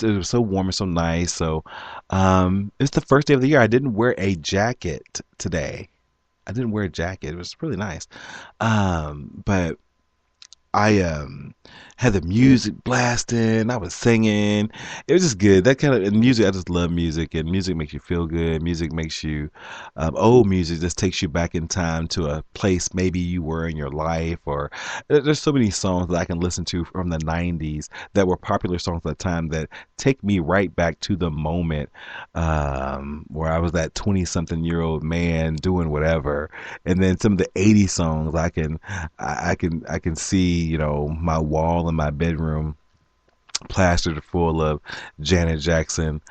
was so warm and so nice. So it's the first day of the year. I didn't wear a jacket today. I didn't wear a jacket. It was really nice. But I had the music blasting. I was singing. It was just good. That kind of and music. I just love music, and music makes you feel good. Music makes you old music just takes you back in time to a place maybe you were in your life. Or there's so many songs that I can listen to from the '90s that were popular songs at the time that take me right back to the moment where I was that 20-something-year-old man doing whatever. And then some of the '80s songs I can see, my wall in my bedroom plastered full of Janet Jackson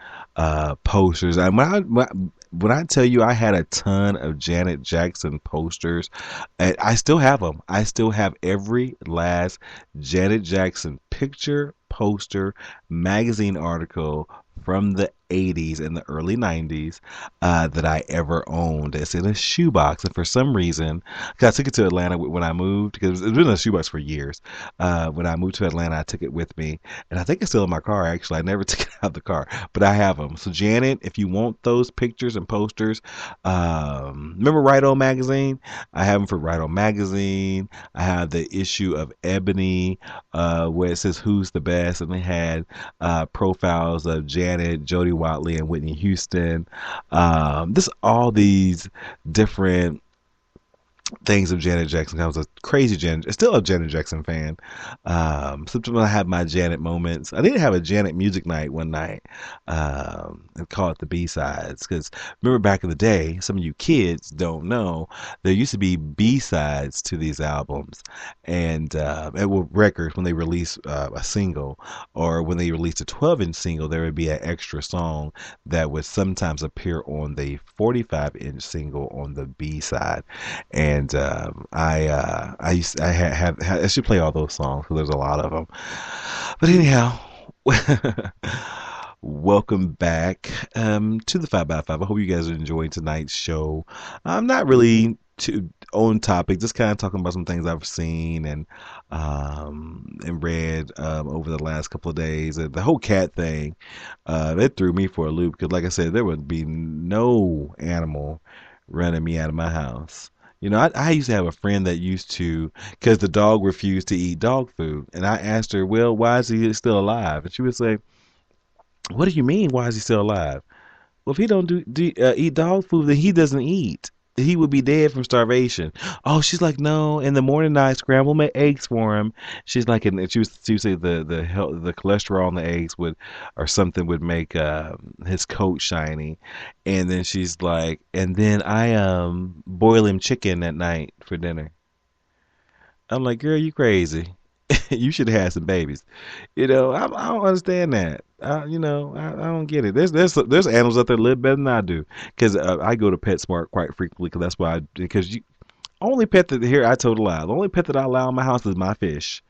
posters. And when I tell you I had a ton of Janet Jackson posters, and I still have them. I still have every last Janet Jackson picture, poster, magazine article from the '80s and the early '90s that I ever owned. It's in a shoebox, and for some reason, because I took it to Atlanta when I moved, because it's been in a shoebox for years. When I moved to Atlanta, I took it with me, and I think it's still in my car. Actually, I never took it out of the car, but I have them. So Janet, if you want those pictures and posters, remember Right On Magazine? I have them for Right On Magazine. I have the issue of Ebony where it says Who's the Best, and they had profiles of Janet, Jody Watley, and Whitney Houston. This all these different things of Janet Jackson. I was a crazy still a Janet Jackson fan. Sometimes I have my Janet moments. I did have a Janet music night one night, and call it the B-sides. Because remember back in the day, some of you kids don't know, there used to be B-sides to these albums, and it were records when they released a single, or when they released a 12-inch single, there would be an extra song that would sometimes appear on the 45-inch single on the B-side. And I should play all those songs because there's a lot of them. But anyhow, welcome back to the 5x5. I hope you guys are enjoying tonight's show. I'm not really too on topic, just kind of talking about some things I've seen and read over the last couple of days. The whole cat thing, it threw me for a loop because, like I said, there would be no animal running me out of my house. I used to have a friend that used to, because the dog refused to eat dog food. And I asked her, well, why is he still alive? And she would say, what do you mean, why is he still alive? Well, if he don't eat dog food, then he doesn't eat. He would be dead from starvation. Oh, she's like, no. In the morning, I scramble my eggs for him. She's like, and she would say the cholesterol in the eggs or something would make his coat shiny. And then she's like, and then I boil him chicken at night for dinner. I'm like, girl, you crazy. You should have had some babies. I don't understand that. I don't get it. There's animals out there that live better than I do. Because I go to PetSmart quite frequently. Because that's why. Because only pet that here I told a lie. The only pet that I allow in my house is my fish.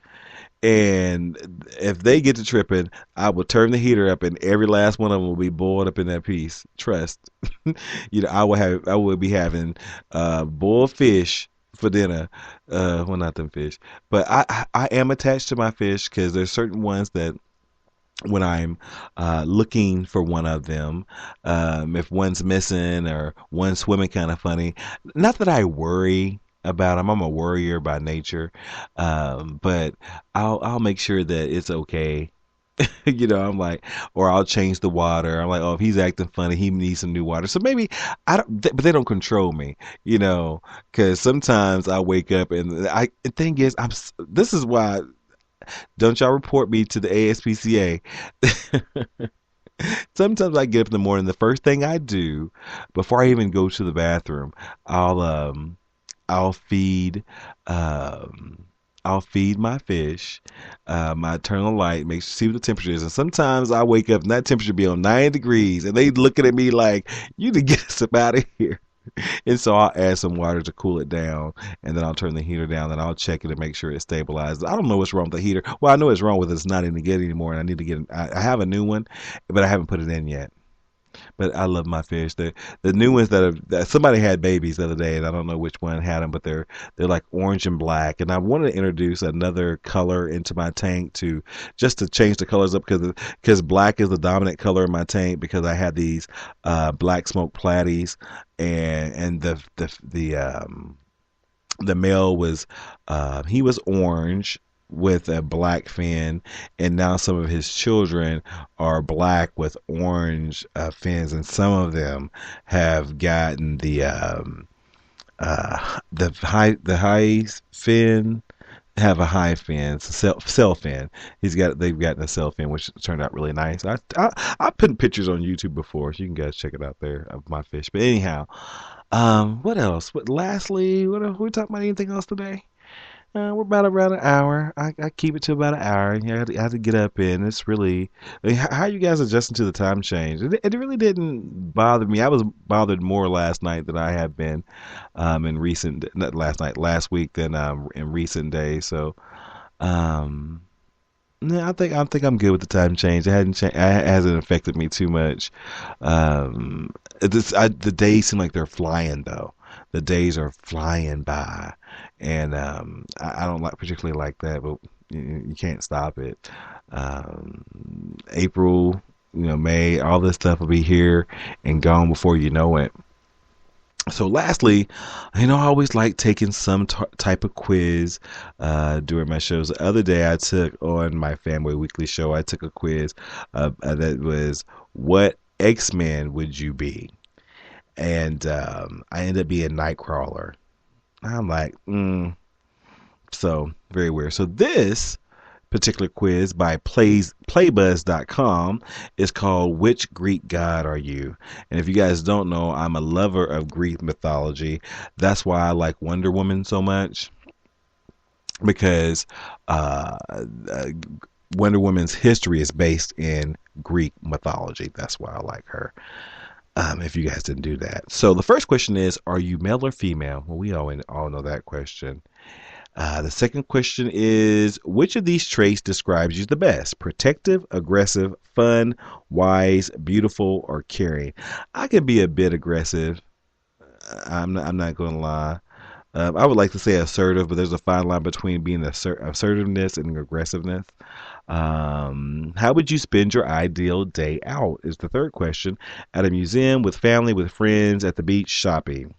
And if they get to tripping, I will turn the heater up, and every last one of them will be boiled up in that piece. Trust. I will be having boiled fish for dinner. Well, not them fish, but I am attached to my fish because there's certain ones that when I'm looking for one of them, if one's missing or one's swimming kind of funny, not that I worry about them. I'm a worrier by nature, but I'll make sure that it's okay. I'm like, or I'll change the water. I'm like, oh, if he's acting funny, he needs some new water. So maybe but they don't control me, because sometimes I wake up and the thing is, this is why, don't y'all report me to the ASPCA. Sometimes I get up in the morning, the first thing I do before I even go to the bathroom, I'll feed, I'll feed my fish. I turn on the light, see what the temperature is. And sometimes I wake up and that temperature be on 90 degrees, and they looking at me like, you need to get us up out of here. And so I'll add some water to cool it down, and then I'll turn the heater down, and I'll check it and make sure it's stabilized. I don't know what's wrong with the heater. Well, I know what's wrong with it. It's not any good anymore, and I need to get. I have a new one, but I haven't put it in yet. But I love my fish. The new ones that somebody had babies the other day, and I don't know which one had them, but they're like orange and black. And I wanted to introduce another color into my tank to just to change the colors up because black is the dominant color in my tank because I had these black smoke platies and the male was he was orange with a black fin, and now some of his children are black with orange fins, and some of them have gotten the high fin have a high fin, cell fin. They've gotten a cell fin, which turned out really nice. I put pictures on YouTube before, so you can guys check it out there of my fish. But anyhow, what else? Lastly, we talking about anything else today? We're about around an hour. I keep it to about an hour. You know, I have to get up in. It's really, I mean, how you guys adjusting to the time change? It really didn't bother me. I was bothered more last night than I have been not last night, last week than in recent days. So, yeah, I think I'm good with the time change. It hasn't affected me too much. The days seem like they're flying though. The days are flying by, and I don't particularly like that, but you can't stop it. April, May, all this stuff will be here and gone before you know it. So lastly, I always like taking some type of quiz during my shows. The other day I took on my Family Weekly show, I took a quiz that was, what X-Men would you be? And I ended up being Nightcrawler. I'm like, so very weird. So this particular quiz by Playbuzz.com is called Which Greek God Are You? And if you guys don't know, I'm a lover of Greek mythology. That's why I like Wonder Woman so much, because Wonder Woman's history is based in Greek mythology. That's why I like her. If you guys didn't do that. So the first question is, are you male or female? Well, we all know that question. The second question is, which of these traits describes you the best? Protective, aggressive, fun, wise, beautiful, or caring? I can be a bit aggressive. I'm not going to lie. I would like to say assertive, but there's a fine line between being assertiveness and aggressiveness. How would you spend your ideal day out is the third question. At a museum, with family, with friends, at the beach, shopping.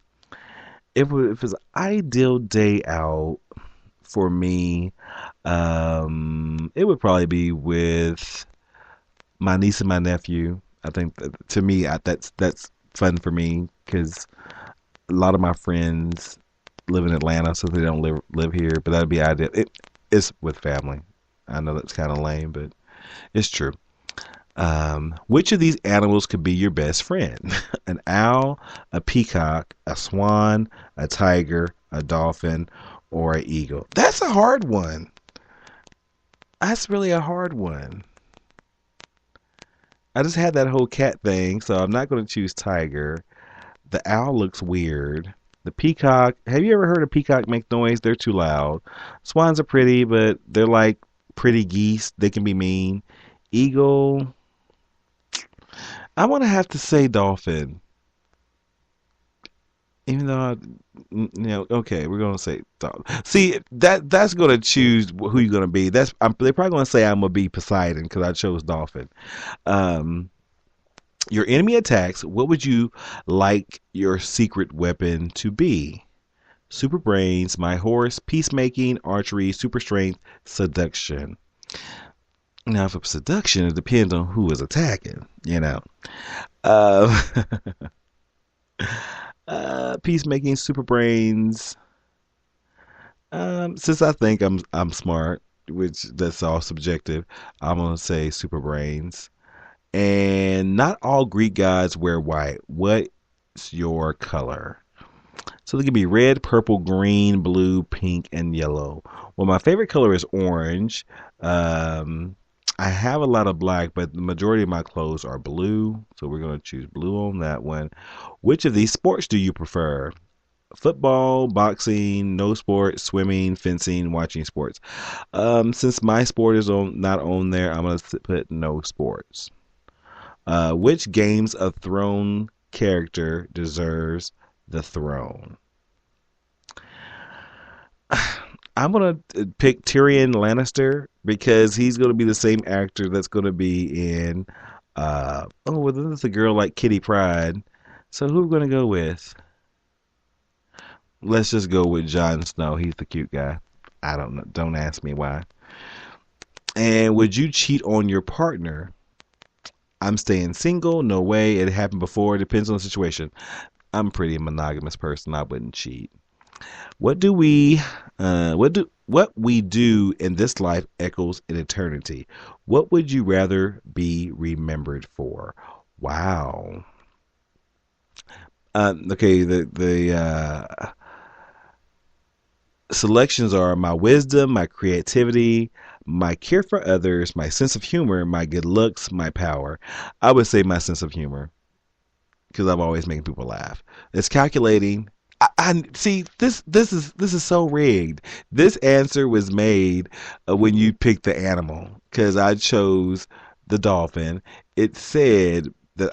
If it was an ideal day out for me, it would probably be with my niece and my nephew. I think to me, that's fun for me because a lot of my friends live in Atlanta, so they don't live here. But that'd be ideal. It's with family. I know that's kind of lame, but it's true. Which of these animals could be your best friend? An owl, a peacock, a swan, a tiger, a dolphin, or an eagle? That's a hard one. That's really a hard one. I just had that whole cat thing, so I'm not going to choose tiger. The owl looks weird. The peacock, have you ever heard a peacock make noise? They're too loud. Swans are pretty, but they're like pretty geese. They can be mean. Eagle, I want to have to say dolphin. Even though, okay, we're gonna say dolphin. See, that's gonna choose who you're gonna be. They're probably gonna say I'm gonna be Poseidon because I chose dolphin. Your enemy attacks. What would you like your secret weapon to be? Super brains, my horse, peacemaking, archery, super strength, seduction. Now, for seduction, it depends on who is attacking. Peacemaking, super brains. Since I think I'm smart, which that's all subjective, I'm gonna say super brains. And not all Greek gods wear white. What's your color? So they can be red, purple, green, blue, pink, and yellow. Well, my favorite color is orange. I have a lot of black, but the majority of my clothes are blue, so we're going to choose blue on that one. Which of these sports do you prefer? Football, boxing, no sports, swimming, fencing, watching sports. Since my sport is not on there, I'm going to put no sports. Which Games of Thrones character deserves the throne? I'm going to pick Tyrion Lannister because he's going to be the same actor that's going to be in, well, this is a girl like Kitty Pryde. So who are we going to go with? Let's just go with Jon Snow. He's the cute guy. I don't know. Don't ask me why. And would you cheat on your partner? I'm staying single. No way. It happened before. It depends on the situation. I'm a pretty monogamous person. I wouldn't cheat. What we do in this life echoes in eternity. What would you rather be remembered for? Wow. Okay. The selections are my wisdom, my creativity, my care for others, my sense of humor, my good looks, my power. I would say my sense of humor because I'm always making people laugh. It's calculating. I see this is so rigged. This answer was made when you picked the animal because I chose the dolphin. It said that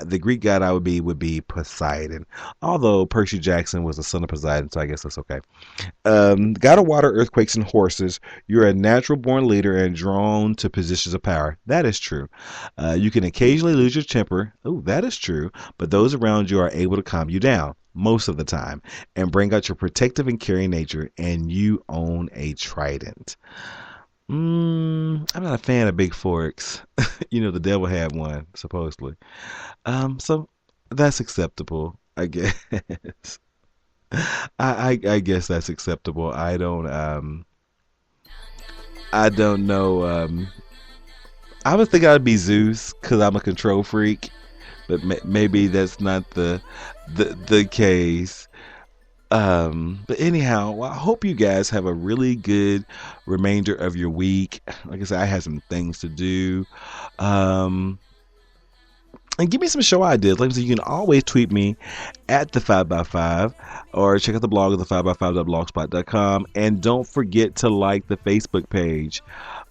the Greek god I would be Poseidon. Although Percy Jackson was the son of Poseidon, so I guess that's okay. God of water, earthquakes, and horses. You're a natural born leader and drawn to positions of power. That is true. You can occasionally lose your temper. Oh, that is true. But those around you are able to calm you down most of the time and bring out your protective and caring nature. And you own a trident. I'm not a fan of big forks. The devil had one, supposedly. So that's acceptable, I guess. I guess that's acceptable. I don't know. I would think I'd be Zeus because I'm a control freak, but maybe that's not the case. But anyhow, I hope you guys have a really good remainder of your week. Like I said, I had some things to do. And give me some show ideas. Like I said, you can always tweet me at the 5x5 or check out the blog at the 5x5.blogspot.com. And don't forget to like the Facebook page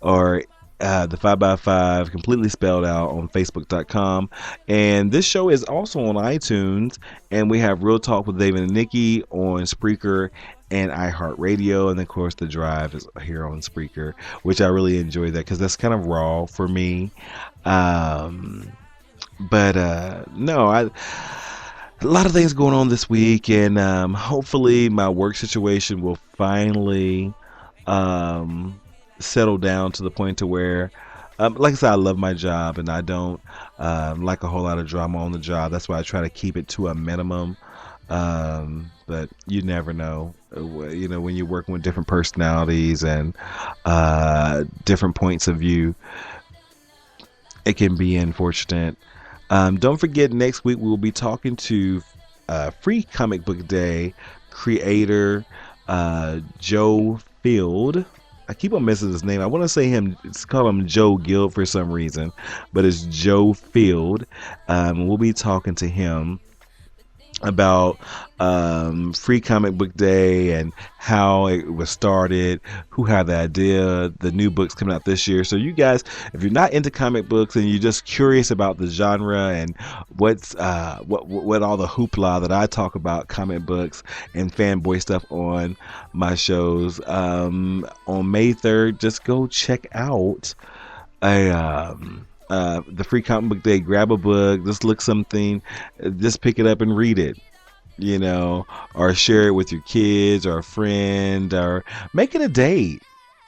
or the 5x5 completely spelled out on facebook.com. And this show is also on iTunes, and we have Real Talk with David and Nikki on Spreaker and iHeartRadio, and of course the Drive is here on Spreaker, which I really enjoy that because that's kind of raw for me. No, a lot of things going on this week, and hopefully my work situation will finally settle down to the point to where, like I said, I love my job and I don't like a whole lot of drama on the job. That's why I try to keep it to a minimum. But you never know, when you're working with different personalities and different points of view, it can be unfortunate. Don't forget, next week we'll be talking to Free Comic Book Day creator Joe Field. I keep on missing his name. I want to say call him Joe Guild for some reason, but it's Joe Field. We'll be talking to him about Free Comic Book Day and how it was started, who had the idea, the new books coming out this year. So you guys, if you're not into comic books and you're just curious about the genre and what all the hoopla that I talk about comic books and fanboy stuff on my shows, on May 3rd, just go check out the Free Comic Book Day. Grab a book, just look something, just pick it up and read it, or share it with your kids or a friend, or make it a date.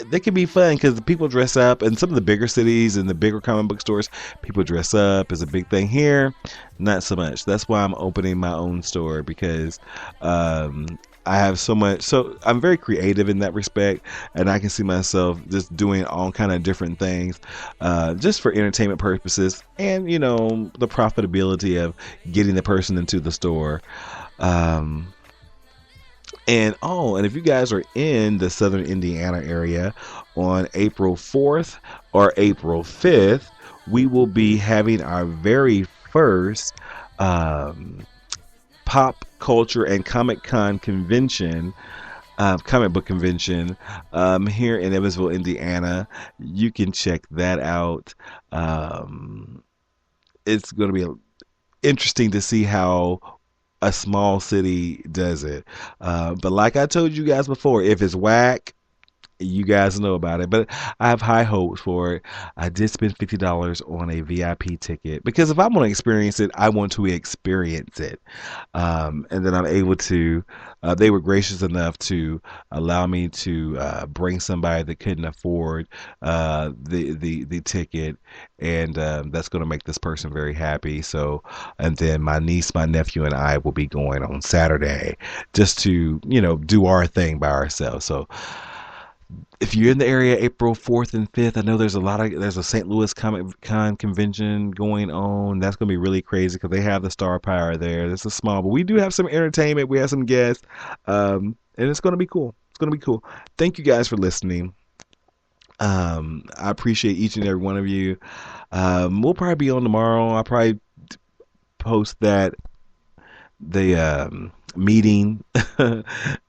They can be fun because people dress up in some of the bigger cities and the bigger comic book stores. People dress up is a big thing. Here, not so much. That's why I'm opening my own store, because I have so much. So I'm very creative in that respect, and I can see myself just doing all kind of different things, just for entertainment purposes, and the profitability of getting the person into the store. And if you guys are in the southern Indiana area on April 4th or April 5th, we will be having our very first pop culture and comic con convention, comic book convention, here in Evansville, Indiana. You can check that out. It's going to be interesting to see how a small city does it. But like I told you guys before, if it's whack, you guys know about it. But I have high hopes for it. I did spend $50 on a VIP ticket because if I'm going to experience it, I want to experience it. And then I'm able to, they were gracious enough to allow me to bring somebody that couldn't afford the ticket. And that's going to make this person very happy. So, and then my niece, my nephew, and I will be going on Saturday just to, do our thing by ourselves. So, if you're in the area April 4th and 5th, I know there's a St. Louis Comic Con convention going on. That's going to be really crazy because they have the star power there. This is small, but we do have some entertainment. We have some guests, and it's going to be cool. It's going to be cool. Thank you guys for listening. I appreciate each and every one of you. We'll probably be on tomorrow. I'll probably post the meeting,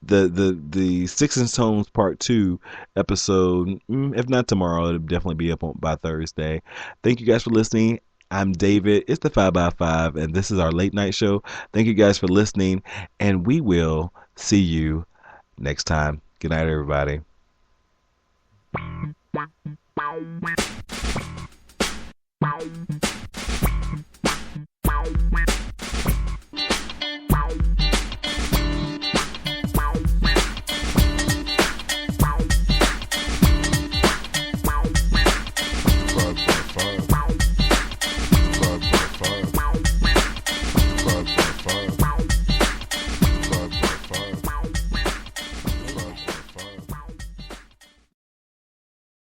the Sticks and Stones Part 2 episode. If not tomorrow, it'll definitely be up by Thursday. Thank you guys for listening. I'm David. It's the 5x5, and this is our late night show. Thank you guys for listening, and we will see you next time. Good night, everybody. Five.